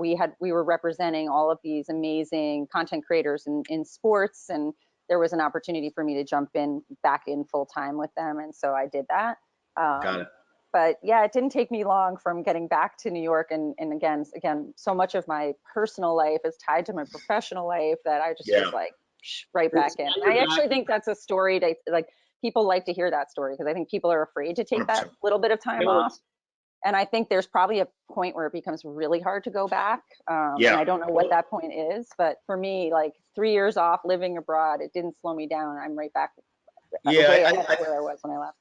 We were representing all of these amazing content creators in sports, and there was an opportunity for me to jump back in full time with them, and so I did that. Got it. But yeah, it didn't take me long from getting back to New York, and again, so much of my personal life is tied to my professional life that I just was like right back in. And I actually think that's a story that like people like to hear that story, because I think people are afraid to take 100%. That little bit of time off. And I think there's probably a point where it becomes really hard to go back. And I don't know what that point is, but for me, like 3 years off living abroad, it didn't slow me down. I'm right back way ahead of where I was when I left.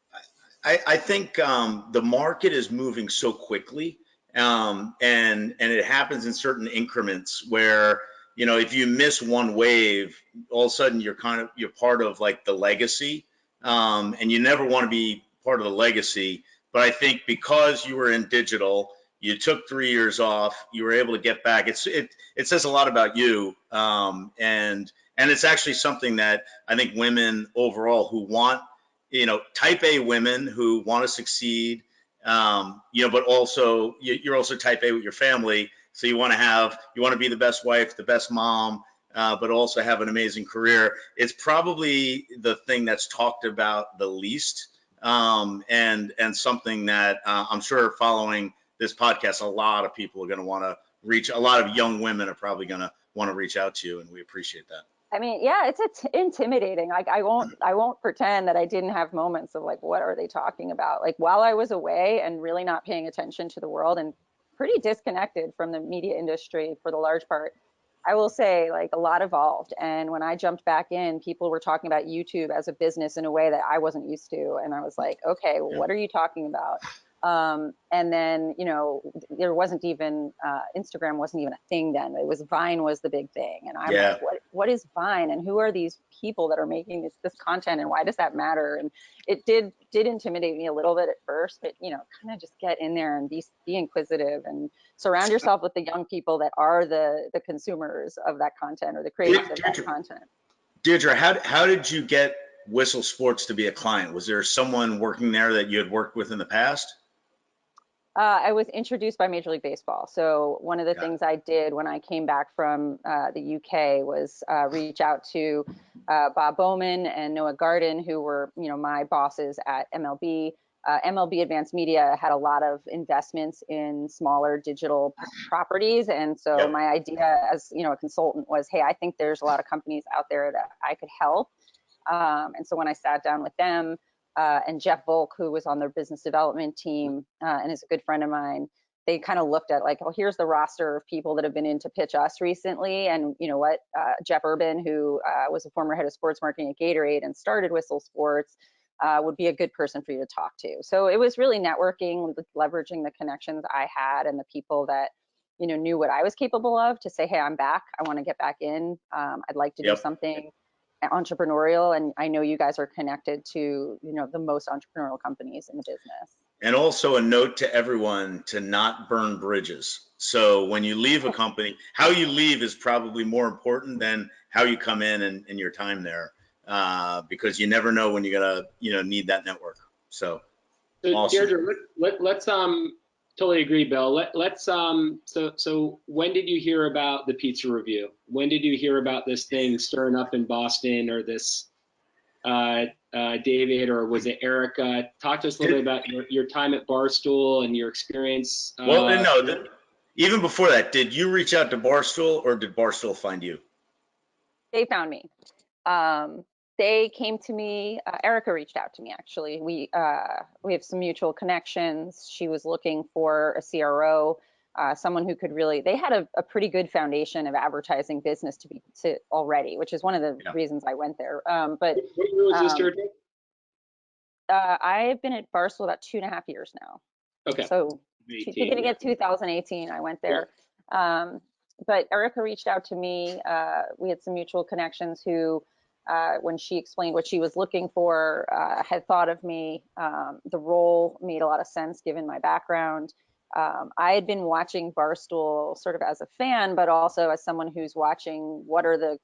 I think the market is moving so quickly, and it happens in certain increments where, you know, if you miss one wave, all of a sudden you're part of like the legacy, and you never want to be part of the legacy. But I think because you were in digital, you took 3 years off, you were able to get back. It says a lot about you, and it's actually something that I think women overall who want, you know, type A women who want to succeed, you know, but also you're also type A with your family. So you want to be the best wife, the best mom, but also have an amazing career. It's probably the thing that's talked about the least. And something that I'm sure following this podcast, a lot of people are going to want to reach. A lot of young women are probably going to want to reach out to you, and we appreciate that. I mean, yeah, it's intimidating. Like I won't pretend that I didn't have moments of like, what are they talking about? Like while I was away and really not paying attention to the world and pretty disconnected from the media industry for the large part, I will say like a lot evolved. And when I jumped back in, people were talking about YouTube as a business in a way that I wasn't used to. And I was like, okay, what are you talking about? And then, there wasn't even, Instagram wasn't even a thing then. It was Vine was the big thing. And I'm like, what is Vine? And who are these people that are making this content? And why does that matter? And it did intimidate me a little bit at first, but, kind of just get in there and be inquisitive and surround yourself with the young people that are the consumers of that content or the creators of that content. Deirdre, how did you get Whistle Sports to be a client? Was there someone working there that you had worked with in the past? I was introduced by Major League Baseball. So one of the things I did when I came back from the UK was reach out to Bob Bowman and Noah Garden, who were, my bosses at MLB. MLB Advanced Media had a lot of investments in smaller digital properties. And so my idea as, a consultant was, hey, I think there's a lot of companies out there that I could help. And so when I sat down with them, and Jeff Volk, who was on their business development team and is a good friend of mine, they kind of looked at like, oh, here's the roster of people that have been in to pitch us recently. And you know what, Jeff Urban, who was a former head of sports marketing at Gatorade and started Whistle Sports, would be a good person for you to talk to. So it was really networking, leveraging the connections I had and the people that, knew what I was capable of to say, hey, I'm back. I want to get back in. I'd like to do something entrepreneurial, and I know you guys are connected to the most entrepreneurial companies in the business. And also a note to everyone to not burn bridges. So when you leave a company, how you leave is probably more important than how you come in and your time there, because you never know when you're gonna need that network. So awesome. Deirdre, let's totally agree, Bill. Let's so when did you hear about the pizza review? When did you hear about this thing stirring up in Boston, or this David, or was it Erica? Talk to us a little bit about your time at Barstool and your experience. Even before that, did you reach out to Barstool or did Barstool find you? They found me. They came to me. Erica reached out to me, actually. We have some mutual connections. She was looking for a CRO, someone who could really, they had a pretty good foundation of advertising business to already, which is one of the reasons I went there. But what year was this, Deirdre? I've been at Barstool about 2.5 years now. Okay. So beginning of 2018, I went there. But Erica reached out to me. We had some mutual connections who, when she explained what she was looking for, had thought of me. The role made a lot of sense given my background. I had been watching Barstool sort of as a fan, but also as someone who's watching what are the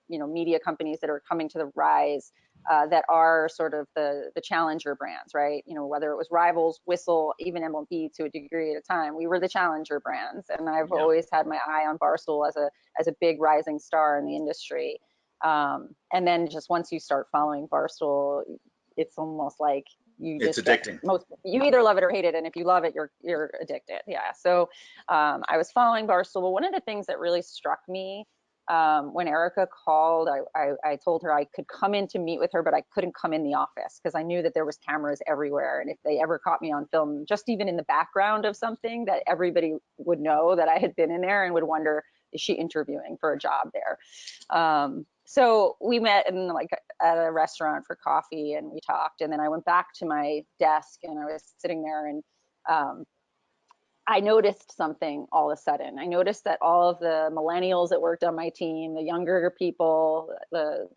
media companies that are coming to the rise, that are sort of the challenger brands, right? Whether it was Rivals, Whistle, even MLB to a degree at a time, we were the challenger brands. And I've always had my eye on Barstool as a big rising star in the industry. And then just once you start following Barstool, it's almost like it's addicting. You either love it or hate it, and if you love it, you're addicted. So I was following Barstool. One of the things that really struck me when Erica called, I told her I could come in to meet with her, but I couldn't come in the office because I knew that there was cameras everywhere, and if they ever caught me on film, just even in the background of something, that everybody would know that I had been in there and would wonder, is she interviewing for a job there? So we met at a restaurant for coffee, and we talked, and then I went back to my desk and I was sitting there, and I noticed something all of a sudden. I noticed that all of the millennials that worked on my team, the younger people, the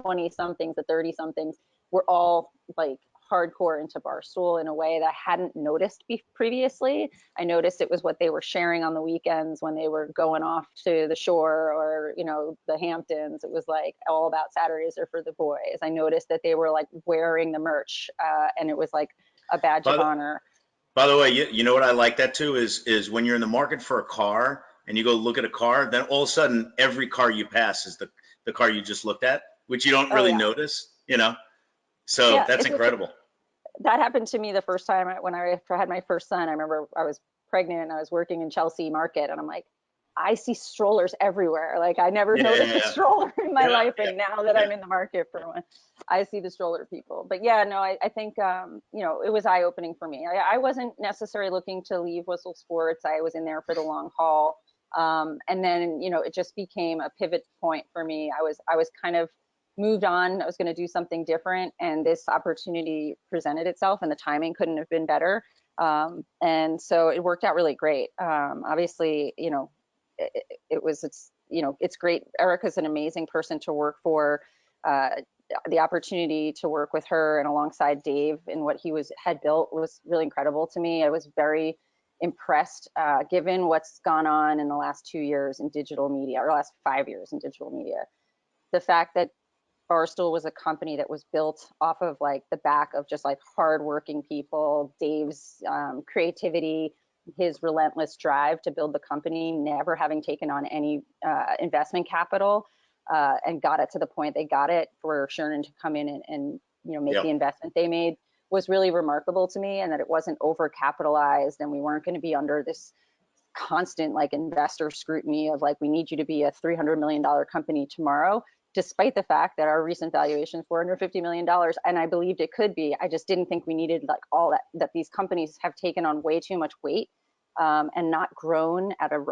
20 somethings, the 30 somethings, were all like hardcore into Barstool in a way that I hadn't noticed previously. I noticed it was what they were sharing on the weekends when they were going off to the shore or, the Hamptons. It was like all about Saturdays are for the boys. I noticed that they were like wearing the merch, and it was like a badge of honor. By the way, you know what I like that too is when you're in the market for a car and you go look at a car, then all of a sudden every car you pass is the car you just looked at, which you don't really notice, So that's incredible. That happened to me the first time when I had my first son. I remember I was pregnant and I was working in Chelsea Market, and I'm like, I see strollers everywhere. Like I never noticed a stroller in my life, and now that I'm in the market for one, I see the stroller people. But I think it was eye-opening for me. I wasn't necessarily looking to leave Whistle Sports. I was in there for the long haul, and then it just became a pivot point for me. I was kind of moved on. I was going to do something different, and this opportunity presented itself, and the timing couldn't have been better. And so it worked out really great. Obviously, you know, it's great. Erica's an amazing person to work for. The opportunity to work with her and alongside Dave and what he had built was really incredible to me. I was very impressed, given what's gone on in the last 2 years in digital media, or last 5 years in digital media. The fact that Barstool was a company that was built off of like the back of just like hardworking people, Dave's creativity, his relentless drive to build the company, never having taken on any investment capital, and got it to the point they got it for Sherman to come in and you know, make the investment they made, was really remarkable to me. And that it wasn't overcapitalized and we weren't going to be under this constant like investor scrutiny of like, we need you to be a $300 million company tomorrow, despite the fact that our recent valuation is $450 million. And I believed it could be. I just didn't think we needed like all that these companies have taken on way too much weight, and not grown at a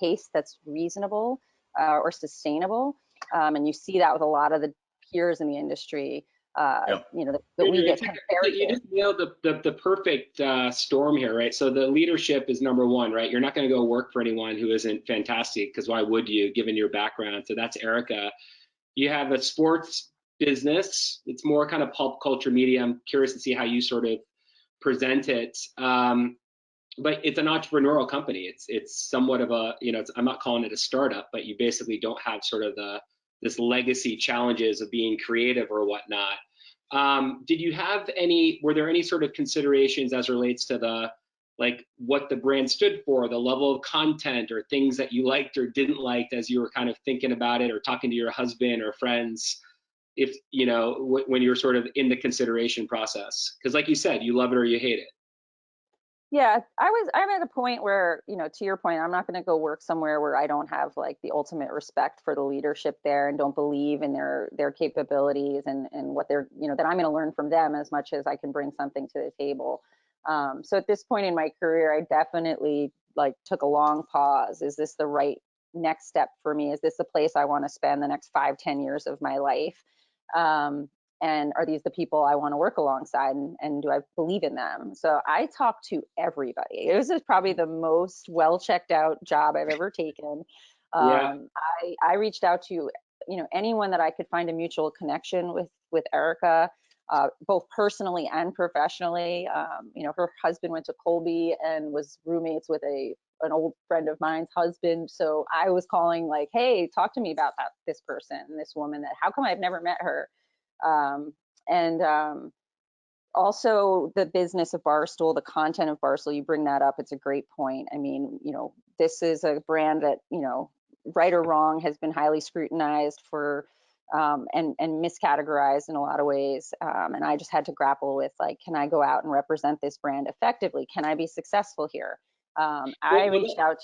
pace that's reasonable or sustainable. And you see that with a lot of the peers in the industry, you know, that we get compared You to. just nailed the perfect storm here, right? So the leadership is number one, right? You're not going to go work for anyone who isn't fantastic, because why would you, given your background? So that's Erica. You have a sports business. It's more kind of pulp culture media. I'm curious to see how you sort of present it. But it's an entrepreneurial company. It's somewhat of a, you know, I'm not calling it a startup, but you basically don't have sort of this legacy challenges of being creative or whatnot. Did you have were there any sort of considerations as relates to like what the brand stood for, the level of content, or things that you liked or didn't like as you were kind of thinking about it or talking to your husband or friends, if, you know, when you're sort of in the consideration process? Because like you said, you love it or you hate it. Yeah, I'm at a point where, you know, to your point, I'm not going to go work somewhere where I don't have like the ultimate respect for the leadership there and don't believe in their capabilities and what they're, you know, that I'm going to learn from them as much as I can bring something to the table. So at this point in my career, I definitely like took a long pause. Is this the right next step for me? Is this the place I want to spend the next 5-10 years of my life? And are these the people I want to work alongside, and do I believe in them? So I talk to everybody. This is probably the most well checked out job I've ever taken. Yeah. I reached out to, you know, anyone that I could find a mutual connection with Erica, both personally and professionally. You know, her husband went to Colby and was roommates with an old friend of mine's husband. So I was calling like, hey, talk to me about this person, this woman, that how come I've never met her? Also the business of Barstool, the content of Barstool, you bring that up. It's a great point. I mean, you know, this is a brand that, you know, right or wrong, has been highly scrutinized for, and miscategorized in a lot of ways. And I just had to grapple with like, can I go out and represent this brand effectively? Can I be successful here? I reached out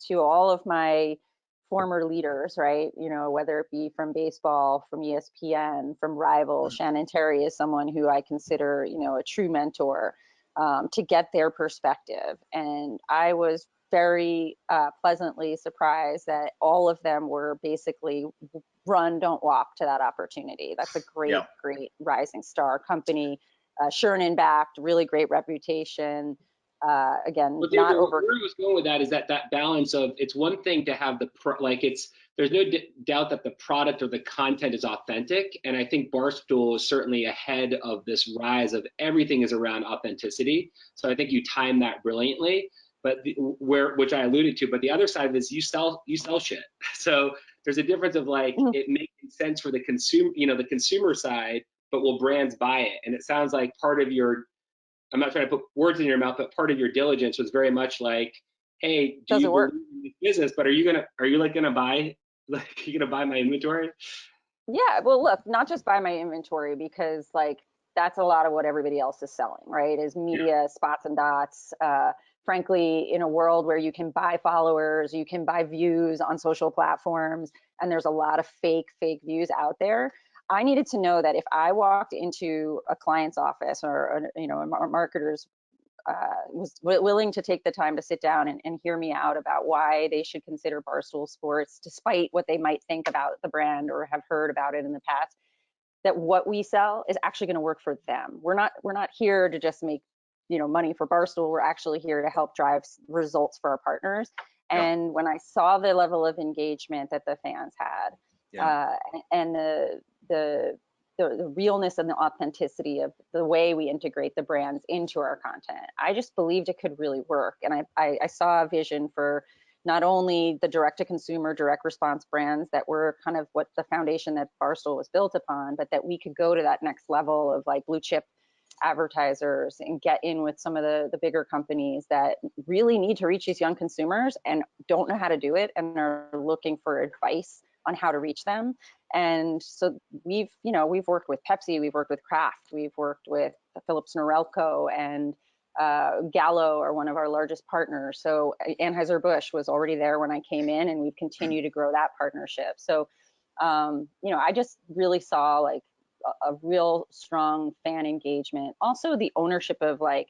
to all of my former leaders, right? You know, whether it be from baseball, from ESPN, from Rival. Shannon Terry is someone who I consider, you know, a true mentor, to get their perspective. And I was very pleasantly surprised that all of them were basically run, don't walk to that opportunity. That's a great rising star company. Sherman backed, really great reputation. Again, But not where over. I was going with that is that balance of, it's one thing to have there's no doubt that the product or the content is authentic, and I think Barstool is certainly ahead of this rise of everything is around authenticity. So I think you time that brilliantly. But which I alluded to, but the other side of it is you sell shit. So there's a difference of like it making sense for the consumer, you know, the consumer side, but will brands buy it? And it sounds like part of your, I'm not trying to put words in your mouth, but part of your diligence was very much like, hey, do you believe in this business? But are you gonna buy, like, you gonna buy my inventory? Yeah, well, look, not just buy my inventory, because like that's a lot of what everybody else is selling, right? Is media, spots and dots. Frankly, in a world where you can buy followers, you can buy views on social platforms, and there's a lot of fake views out there. I needed to know that if I walked into a client's office or, you know, a marketer's was willing to take the time to sit down and hear me out about why they should consider Barstool Sports, despite what they might think about the brand or have heard about it in the past, that what we sell is actually going to work for them. We're not here to just make money for Barstool. We're actually here to help drive results for our partners. Yeah. And when I saw the level of engagement that the fans had, and the realness and the authenticity of the way we integrate the brands into our content, I just believed it could really work. And I saw a vision for not only the direct-to-consumer, direct response brands that were kind of what the foundation that Barstool was built upon, but that we could go to that next level of like blue chip advertisers and get in with some of the bigger companies that really need to reach these young consumers and don't know how to do it and are looking for advice on how to reach them. And so we've worked with Pepsi, we've worked with Kraft, we've worked with Philips Norelco, and Gallo are one of our largest partners. So Anheuser-Busch was already there when I came in, and we've continued to grow that partnership. So, I just really saw like a real strong fan engagement. Also, the ownership of like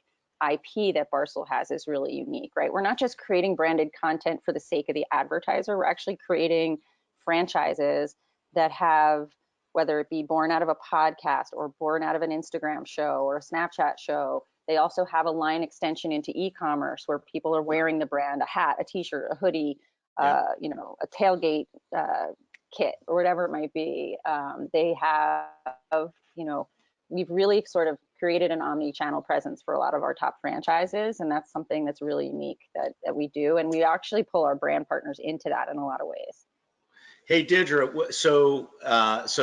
IP that Barstool has is really unique, right? We're not just creating branded content for the sake of the advertiser. We're actually creating franchises that have, whether it be born out of a podcast or born out of an Instagram show or a Snapchat show. They also have a line extension into e-commerce where people are wearing the brand, a hat, a t-shirt, a hoodie, a tailgate kit or whatever it might be. They have, we've really sort of created an omni-channel presence for a lot of our top franchises. And that's something that's really unique that we do. And we actually pull our brand partners into that in a lot of ways. Hey, Deirdre, so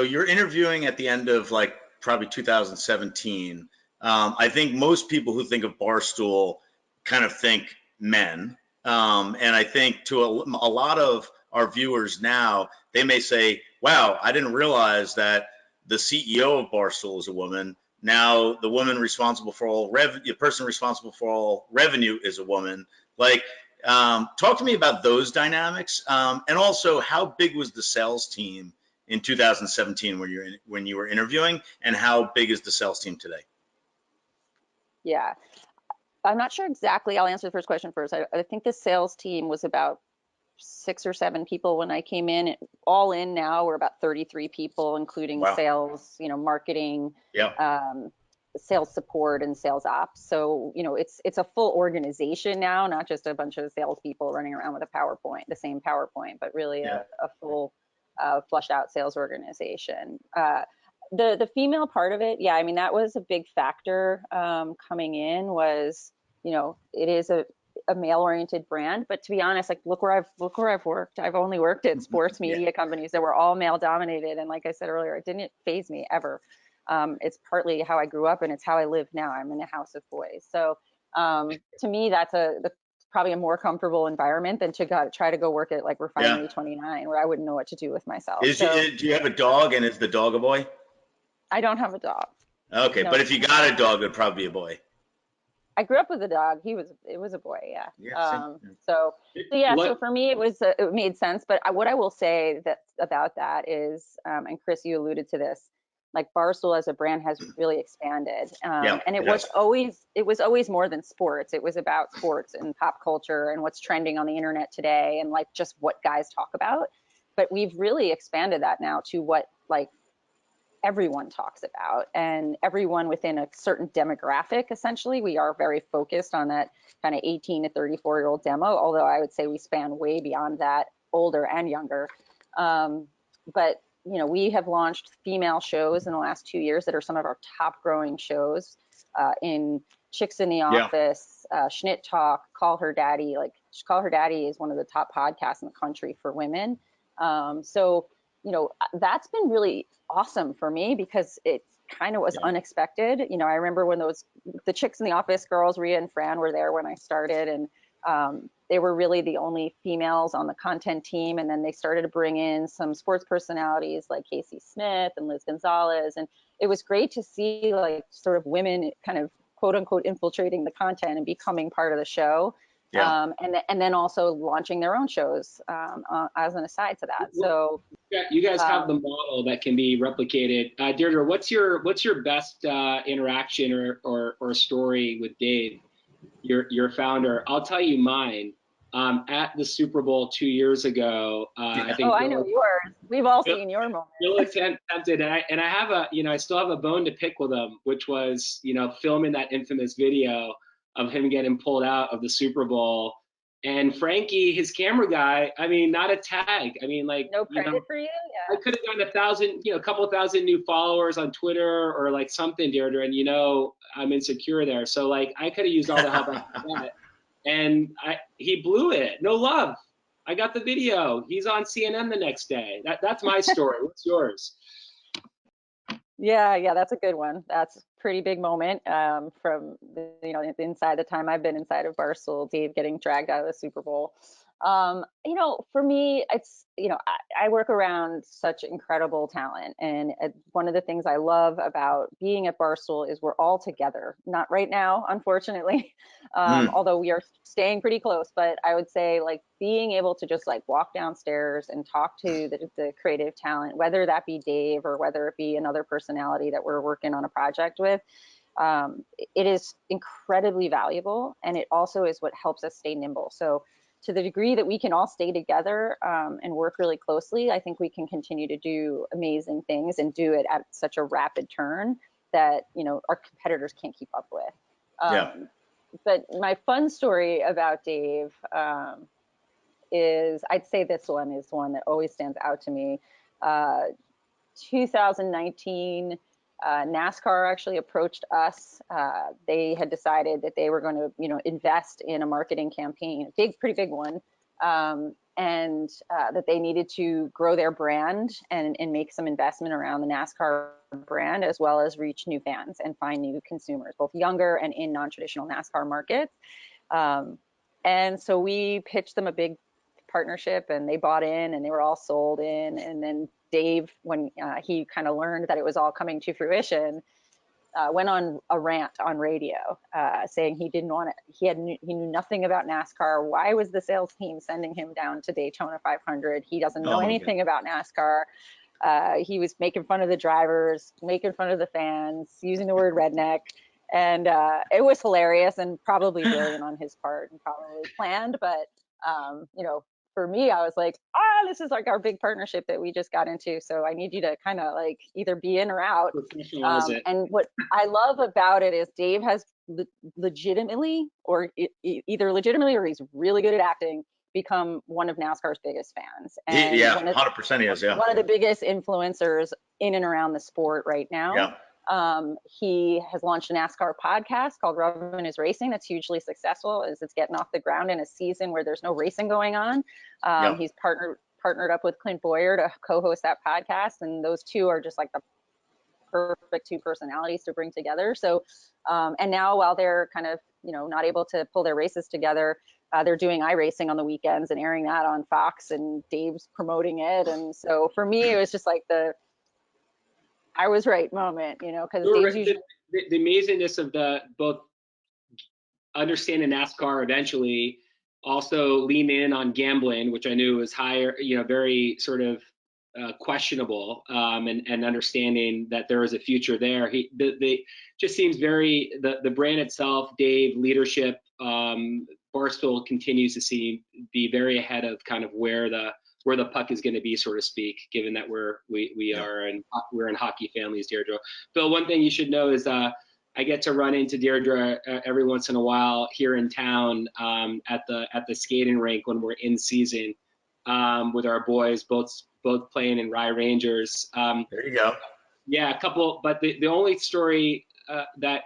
you're interviewing at the end of like probably 2017. I think most people who think of Barstool kind of think men. And I think to a lot of our viewers now, they may say, wow, I didn't realize that the CEO of Barstool is a woman. Now the woman responsible for all the person responsible for all revenue is a woman. Like, talk to me about those dynamics. And also, how big was the sales team in 2017 when you were interviewing, and how big is the sales team today? Yeah, I'm not sure exactly. I'll answer the first question first. I think the sales team was about 6 or 7 people when I came in. All in now, we're about 33 people, including sales, marketing, sales support, and sales ops. So, it's a full organization now, not just a bunch of salespeople running around with the same PowerPoint, but really a full flushed out sales organization. The female part of it, I mean, that was a big factor coming in. Was, it is a male-oriented brand, but to be honest, like look where I've worked. I've only worked at sports media companies that were all male-dominated, and like I said earlier, it didn't faze me ever. It's partly how I grew up, and it's how I live now. I'm in a house of boys, so to me, that's probably a more comfortable environment than to try to go work at like Refinery 29, where I wouldn't know what to do with myself. Do you have a dog, and is the dog a boy? I don't have a dog. Okay, but if you got a dog, it'd probably be a boy. I grew up with a dog. It was a boy, So for me, it made sense. But what I will say about that is, and Chris, you alluded to this, like Barstool as a brand has really expanded, and it was always more than sports. It was about sports and pop culture and what's trending on the internet today, and like just what guys talk about. But we've really expanded that now to what like everyone talks about, and everyone within a certain demographic. Essentially, we are very focused on that kind of 18 to 34-year-old demo, although I would say we span way beyond that, older and younger. But we have launched female shows in the last 2 years that are some of our top growing shows, in Chicks in the Office, Schnitt Talk, Call Her Daddy. Like Call Her Daddy is one of the top podcasts in the country for women. So that's been really awesome for me because it kind of was unexpected. I remember when the Chicks in the Office girls, Rhea and Fran, were there when I started, and they were really the only females on the content team. And then they started to bring in some sports personalities like Casey Smith and Liz Gonzalez. And it was great to see like sort of women kind of quote unquote infiltrating the content and becoming part of the show. And then also launching their own shows as an aside to that. So you guys have the model that can be replicated. Deirdre, what's your best interaction or story with Dave, your founder? I'll tell you mine. At the Super Bowl 2 years ago, I think. I know yours. We've all seen your moment. Bill attempted, and I have I still have a bone to pick with him, which was filming that infamous video of him getting pulled out of the Super Bowl. And Frankie, his camera guy, I mean, not a tag. I mean, like, No credit for you? Yeah. I could have gotten 1,000, a couple thousand new followers on Twitter or like something, Deirdre, and I'm insecure there. So like I could have used all the help I could get. And he blew it. No love. I got the video. He's on CNN the next day. That's my story. What's yours? Yeah, that's a good one. That's a pretty big moment from inside the time I've been inside of Barstool, Dave getting dragged out of the Super Bowl. For me, it's, I work around such incredible talent. And one of the things I love about being at Barstool is we're all together. Not right now, unfortunately, although we are staying pretty close. But I would say like being able to just like walk downstairs and talk to the creative talent, whether that be Dave or whether it be another personality that we're working on a project with, it is incredibly valuable. And it also is what helps us stay nimble. So to the degree that we can all stay together and work really closely, I think we can continue to do amazing things and do it at such a rapid turn that, our competitors can't keep up with. But my fun story about Dave is, I'd say this one is one that always stands out to me. 2019, NASCAR actually approached us. They had decided that they were going to, invest in a marketing campaign, pretty big one, and that they needed to grow their brand and make some investment around the NASCAR brand, as well as reach new fans and find new consumers, both younger and in non-traditional NASCAR markets. And so we pitched them a big partnership, and they bought in, and they were all sold in. And then Dave, when he kind of learned that it was all coming to fruition, went on a rant on radio saying he didn't want it. He knew nothing about NASCAR. Why was the sales team sending him down to Daytona 500? He doesn't know anything about NASCAR. He was making fun of the drivers, making fun of the fans, using the word redneck. And it was hilarious and probably brilliant on his part and probably planned. But, for me, I was like, this is like our big partnership that we just got into. So I need you to kind of like either be in or out. And what I love about it is Dave has legitimately, or either legitimately or he's really good at acting, become one of NASCAR's biggest fans. And 100% he is, one of the biggest influencers in and around the sport right now. Yeah. He has launched a NASCAR podcast called Rubbin' Is Racing that's hugely successful as it's getting off the ground in a season where there's no racing going on. He's partnered up with Clint Boyer to co-host that podcast, and those two are just like the perfect two personalities to bring together. So and now while they're kind of not able to pull their races together, they're doing iRacing on the weekends and airing that on Fox, and Dave's promoting it. And so for me, it was just like I was right moment, because Dave's usually the amazingness of both understanding NASCAR eventually, also lean in on gambling, which I knew was higher, very sort of questionable, and understanding that there was a future there. Just seems the brand itself, Dave, leadership, Barstool continues to be very ahead of kind of where the puck is going to be, so to speak, given that we're in hockey families, Deirdre. Bill, one thing you should know is I get to run into Deirdre every once in a while here in town at the skating rink when we're in season with our boys, both playing in Rye Rangers. There you go. Yeah, a couple. But the only story that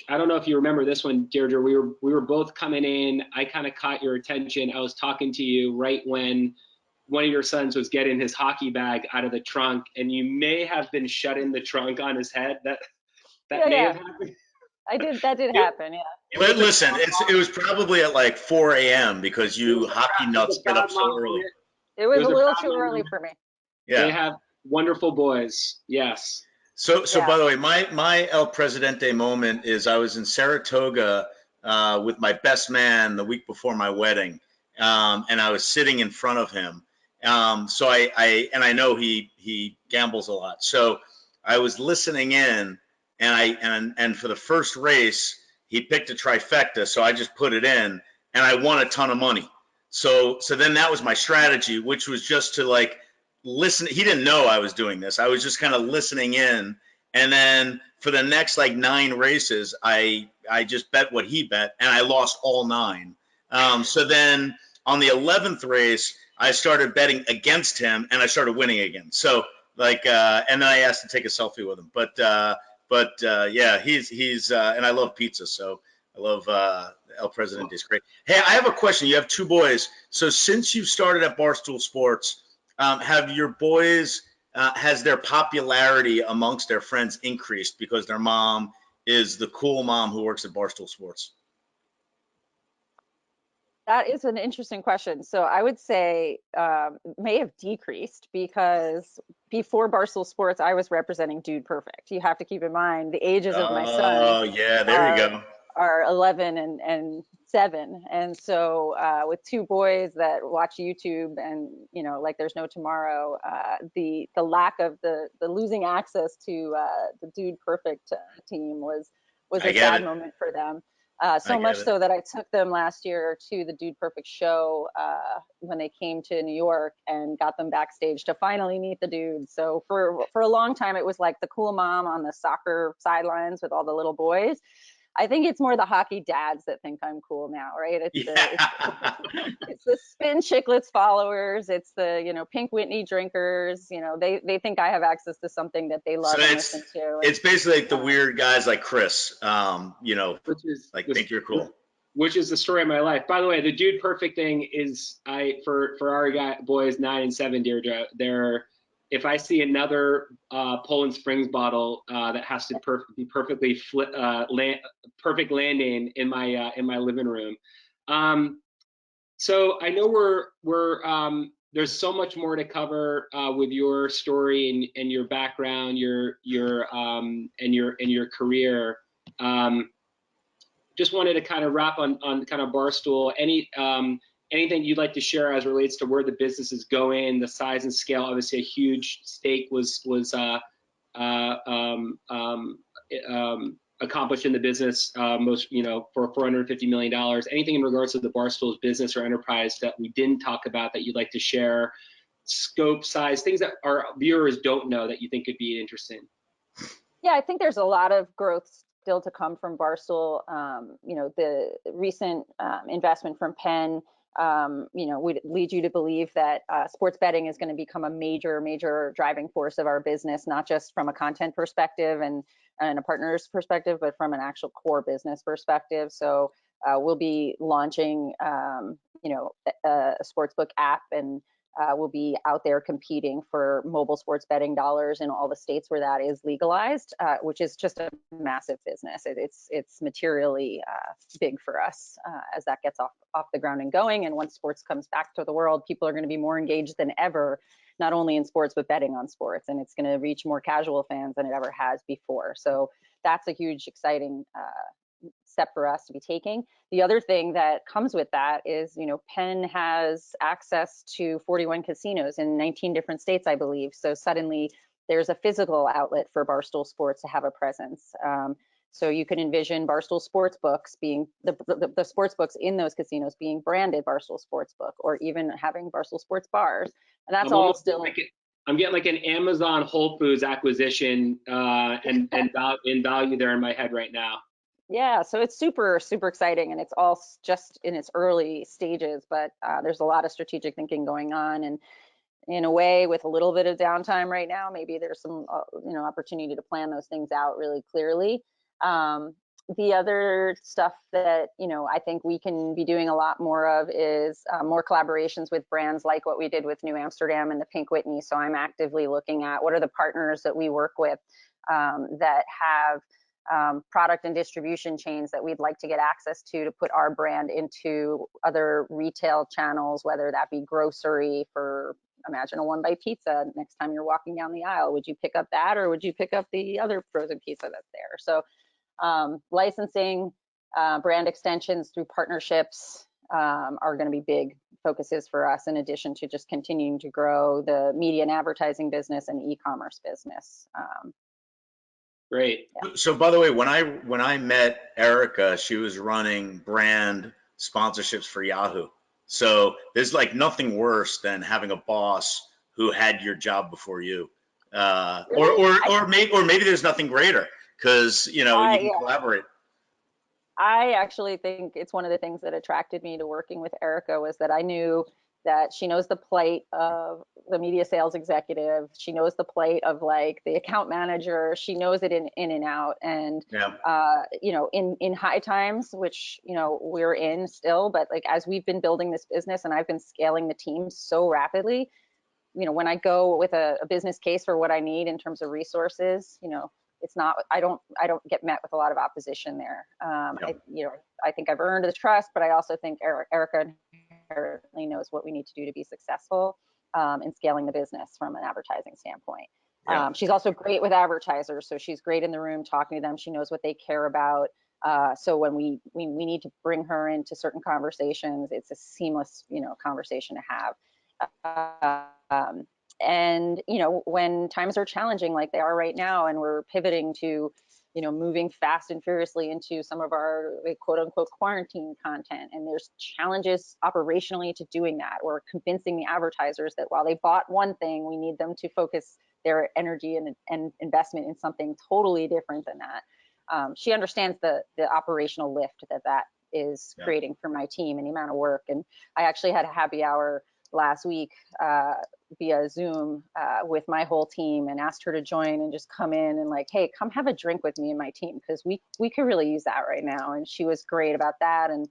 I don't know if you remember this one, Deirdre. We were both coming in. I kind of caught your attention. I was talking to you right when one of your sons was getting his hockey bag out of the trunk, and you may have been shutting the trunk on his head. That may have happened. That did happen, yeah. But listen, it was probably at like 4 a.m. because you hockey nuts get up so early. It was a little too early for me. Yeah. They have wonderful boys. Yes. So by the way, my El Presidente moment is I was in Saratoga with my best man the week before my wedding, and I was sitting in front of him. So I know he gambles a lot. So I was listening in, and for the first race he picked a trifecta, so I just put it in, and I won a ton of money. So then that was my strategy, which was just to like listen. He didn't know I was doing this. I was just kind of listening in And then for the next like 9 races, I just bet what he bet, and I lost all 9. So then on the 11th race, I started betting against him, and I started winning again. So like, and then I asked to take a selfie with him. But yeah, he's and I love pizza, so I love El Presidente. It's great. Hey, I have a question. You have 2 boys. So since you've started at Barstool Sports, have your boys has their popularity amongst their friends increased because their mom is the cool mom who works at Barstool Sports? That is an interesting question. So I would say may have decreased because before Barstool Sports, I was representing Dude Perfect. You have to keep in mind the ages of my son. Oh, yeah, there you go. Are 11 and 7. And so with 2 boys that watch YouTube and, you know, like there's no tomorrow, the lack of the losing access to the Dude Perfect team was a sad moment for them. So much so that I took them last year to the Dude Perfect show when they came to New York and got them backstage to finally meet the dudes. So for a long time, it was like the cool mom on the soccer sidelines with all the little boys. I think it's more the hockey dads that think I'm cool now, right? It's the Spin Chicklets followers. It's the, you know, Pink Whitney drinkers. You know, they think I have access to something that they love and listen to. It's basically like the weird guys like Chris, you know, which is like think you're cool. Which is the story of my life. By the way, the Dude Perfect thing is for our boys 9 and 7, Deirdre, if I see another Poland Springs bottle that has to be perfectly perfect landing in my living room. So I know we're there's so much more to cover with your story and your background, your career. Just wanted to kind of wrap on kind of Barstool. Anything you'd like to share as relates to where the business is going, the size and scale? Obviously, a huge stake was accomplished in the business, most, you know, for $450 million. Anything in regards to the Barstool's business or enterprise that we didn't talk about that you'd like to share? Scope, size, things that our viewers don't know that you think could be interesting. Yeah, I think there's a lot of growth still to come from Barstool. You know, the recent investment from Penn, you know, would lead you to believe that sports betting is going to become a major driving force of our business, not just from a content perspective and a partner's perspective, but from an actual core business perspective. So we'll be launching, you know, a sportsbook app, and we'll be out there competing for mobile sports betting dollars in all the states where that is legalized, which is just a massive business. It's materially big for us as that gets off the ground and going. And once sports comes back to the world, people are going to be more engaged than ever, not only in sports, but betting on sports. And it's going to reach more casual fans than it ever has before. So that's a huge, exciting step for us to be taking. The other thing that comes with that is, you know, Penn has access to 41 casinos in 19 different states, I believe. So suddenly there's a physical outlet for Barstool Sports to have a presence. So you can envision Barstool Sports books being the sports books in those casinos being branded Barstool Sportsbook, or even having Barstool Sports bars. And that's all still. I'm getting like an Amazon Whole Foods acquisition and value there in my head right now. Yeah, so it's super exciting, and it's all just in its early stages, but there's a lot of strategic thinking going on, and in a way, with a little bit of downtime right now, maybe there's some you know, opportunity to plan those things out really clearly. The other stuff that, you know, I think we can be doing a lot more of is more collaborations with brands like what we did with New Amsterdam and the Pink Whitney. So I'm actively looking at what are the partners that we work with that have product and distribution chains that we'd like to get access to put our brand into other retail channels, whether that be grocery for, imagine a One Bite Pizza. Next time you're walking down the aisle, would you pick up that, or would you pick up the other frozen pizza that's there? So licensing, brand extensions through partnerships are going to be big focuses for us, in addition to just continuing to grow the media and advertising business and e-commerce business. Great. Yeah. So by the way, when I met Erica, she was running brand sponsorships for Yahoo. So there's like nothing worse than having a boss who had your job before you. or maybe there's nothing greater because you can collaborate. I actually think it's one of the things that attracted me to working with Erica was that I knew that she knows the plight of the media sales executive. She knows the plight of like the account manager. She knows it in and out. And, in high times, which, we're in still, but like, as we've been building this business and I've been scaling the team so rapidly, when I go with a business case for what I need in terms of resources, it's not, I don't get met with a lot of opposition there. I think I've earned the trust, but I also think Erica inherently knows what we need to do to be successful in scaling the business from an advertising standpoint. She's also great with advertisers. So she's great in the room talking to them. She knows what they care about. So when we need to bring her into certain conversations, it's a seamless, conversation to have. And when times are challenging like they are right now, and we're pivoting to moving fast and furiously into some of our quote unquote quarantine content, and there's challenges operationally to doing that, or convincing the advertisers that while they bought one thing, we need them to focus their energy and investment in something totally different than that. She understands the operational lift that is creating for my team and the amount of work. And I actually had a happy hour last week via Zoom with my whole team, and asked her to join and just come in and like, hey, come have a drink with me and my team, because we could really use that right now. And she was great about that. And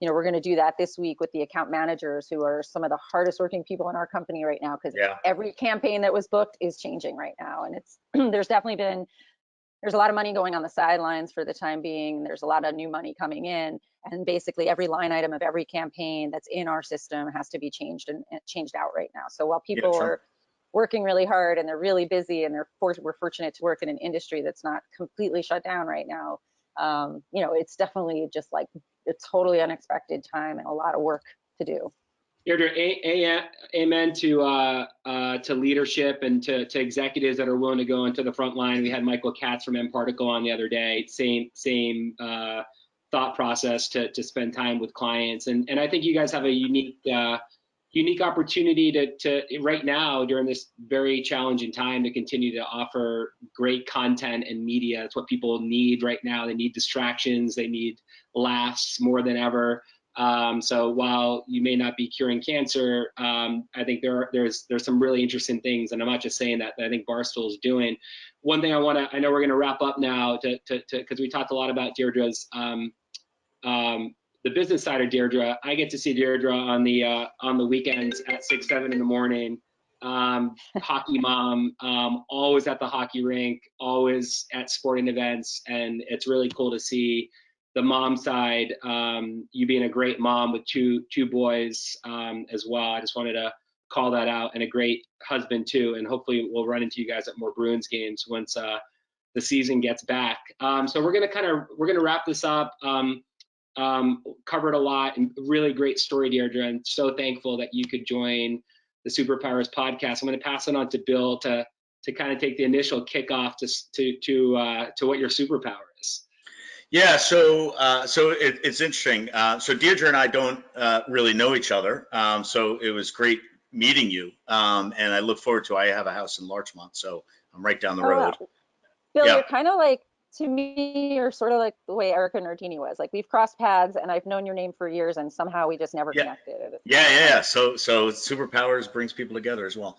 we're going to do that this week with the account managers, who are some of the hardest working people in our company right now, because every campaign that was booked is changing right now. And it's there's a lot of money going on the sidelines for the time being. There's a lot of new money coming in, and basically every line item of every campaign that's in our system has to be changed and changed out right now. So while people are working really hard and they're really busy, and we're fortunate to work in an industry that's not completely shut down right now, it's definitely just like a totally unexpected time and a lot of work to do. Deirdre, amen to leadership and to executives that are willing to go into the front line. We had Michael Katz from M Particle on the other day. Same thought process to spend time with clients, and I think you guys have a unique opportunity to right now during this very challenging time to continue to offer great content and media. That's what people need right now. They need distractions. They need laughs more than ever. So while you may not be curing cancer, I think there's some really interesting things, and I'm not just saying that I think Barstool is doing. One thing I know we're going to wrap up now because we talked a lot about Deirdre's the business side of Deirdre. I get to see Deirdre on the weekends at 6, 7 in the morning. Hockey mom, always at the hockey rink, always at sporting events, and it's really cool to see the mom side, you being a great mom with two boys as well. I just wanted to call that out, and a great husband too. And hopefully we'll run into you guys at more Bruins games once the season gets back. So we're gonna wrap this up. Covered a lot, and really great story, Deirdre. I'm so thankful that you could join the Superpowers podcast. I'm going to pass it on to Bill to kind of take the initial kickoff to what your superpower is. Yeah, so it's interesting. So Deirdre and I don't really know each other, so it was great meeting you, and I look forward to. I have a house in Larchmont, so I'm right down the road. Wow. Bill, you're kind of like, to me, you're sort of like the way Erica Nardini was. Like, we've crossed paths, and I've known your name for years, and somehow we just never connected. Yeah. So Superpowers brings people together as well.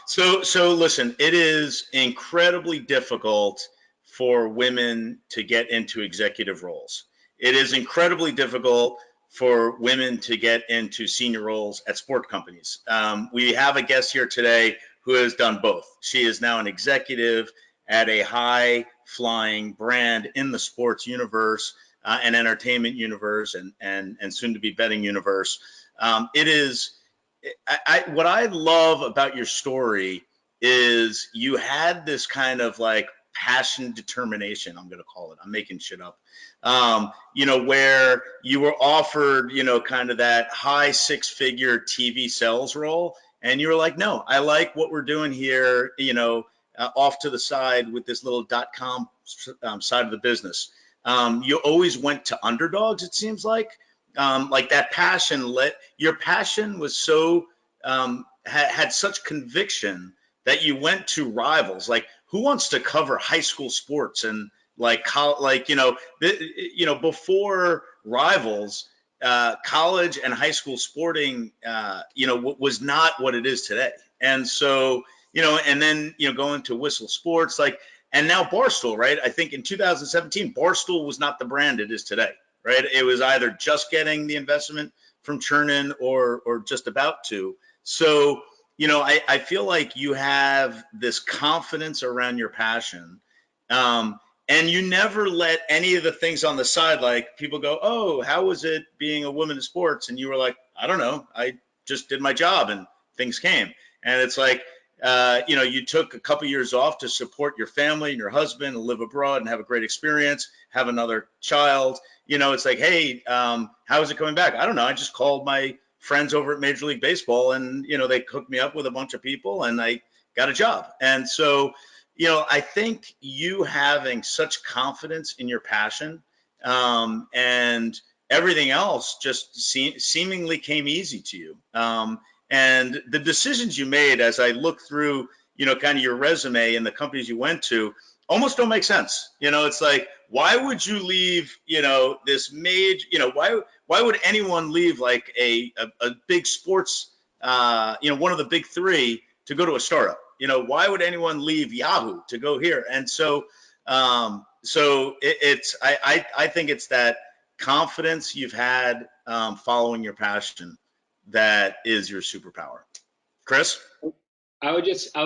So listen, it is incredibly difficult for women to get into executive roles. It is incredibly difficult for women to get into senior roles at sport companies. We have a guest here today who has done both. She is now an executive at a high-flying brand in the sports universe and entertainment universe and soon to be betting universe. It is what I love about your story is you had this kind of like passion, determination, I'm going to call it. I'm making shit up. Where you were offered, kind of that high 6-figure TV sales role, and you were like, no, I like what we're doing here, off to the side with this little .com side of the business. You always went to underdogs, it seems like that passion your passion was so, had such conviction that you went to rivals. Like, who wants to cover high school sports and before rivals, college and high school sporting, was not what it is today. And so, and then, going to Whistle Sports, and now Barstool, right? I think in 2017, Barstool was not the brand it is today, right? It was either just getting the investment from Chernin or just about to. So, I feel like you have this confidence around your passion. And you never let any of the things on the side, like people go, oh, how was it being a woman in sports? And you were like, I don't know. I just did my job and things came. And it's like, you took a couple years off to support your family and your husband and live abroad and have a great experience, have another child. It's like, hey, how is it coming back? I don't know. I just called my friends over at Major League Baseball and, they hooked me up with a bunch of people and I got a job. And so, I think you having such confidence in your passion and everything else just seemingly came easy to you. And the decisions you made, as I look through, kind of your resume and the companies you went to, almost don't make sense. It's like, why would you leave, this major, why would anyone leave like a big sports, one of the big three to go to a startup? Why would anyone leave Yahoo to go here? And so, I think it's that confidence you've had following your passion that is your superpower. Chris? I would just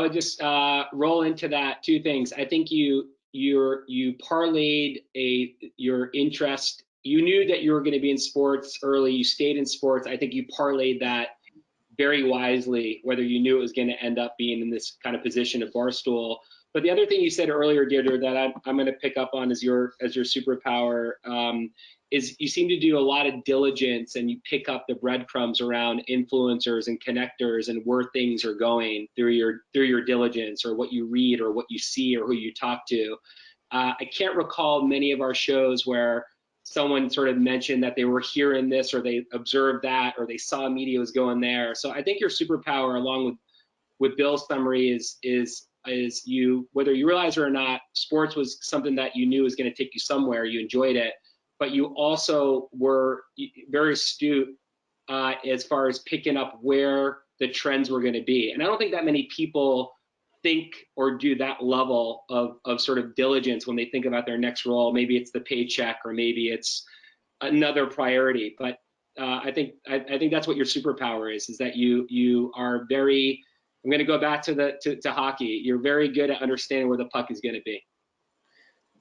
roll into that two things. I think you parlayed your interest. You knew that you were going to be in sports early. You stayed in sports. I think you parlayed that very wisely, whether you knew it was going to end up being in this kind of position at Barstool. But the other thing you said earlier, Deirdre, that I'm going to pick up on as your superpower is you seem to do a lot of diligence and you pick up the breadcrumbs around influencers and connectors and where things are going through your diligence or what you read or what you see or who you talk to. I can't recall many of our shows where someone sort of mentioned that they were hearing this or they observed that or they saw media was going there. So I think your superpower, along with Bill's summary, is you, whether you realize it or not, sports was something that you knew was going to take you somewhere. You enjoyed it, but you also were very astute as far as picking up where the trends were going to be. And I don't think that many people think or do that level of sort of diligence when they think about their next role. Maybe it's the paycheck or maybe it's another priority. But I think that's what your superpower is that you are very, I'm going to go back to hockey. You're very good at understanding where the puck is going to be.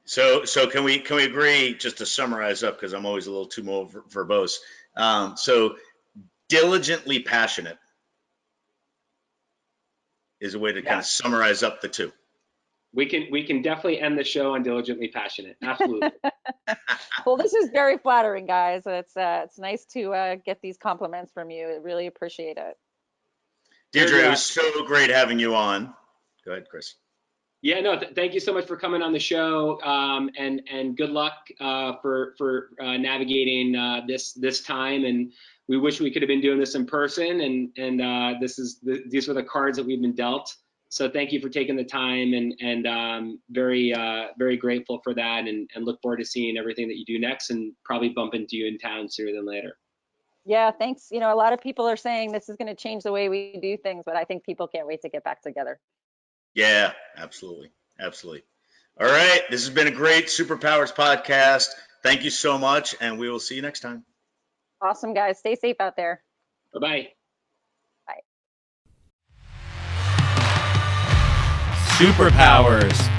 So can we agree, just to summarize up, because I'm always a little too more verbose. So diligently passionate is a way to kind of summarize up the two. We can definitely end the show on diligently passionate. Absolutely. Well, this is very flattering, guys. It's nice to get these compliments from you. I really appreciate it. Deirdre, it was so great having you on. Go ahead, Chris. Yeah, no, thank you so much for coming on the show, and good luck for navigating this time. And we wish we could have been doing this in person. And these were the cards that we've been dealt. So thank you for taking the time, and very grateful for that, and look forward to seeing everything that you do next, and probably bump into you in town sooner than later. Yeah, thanks. A lot of people are saying this is going to change the way we do things, but I think people can't wait to get back together. Yeah, absolutely. All right, this has been a great Superpowers podcast. Thank you so much, and we will see you next time. Awesome, guys. Stay safe out there. Bye-bye. Superpowers.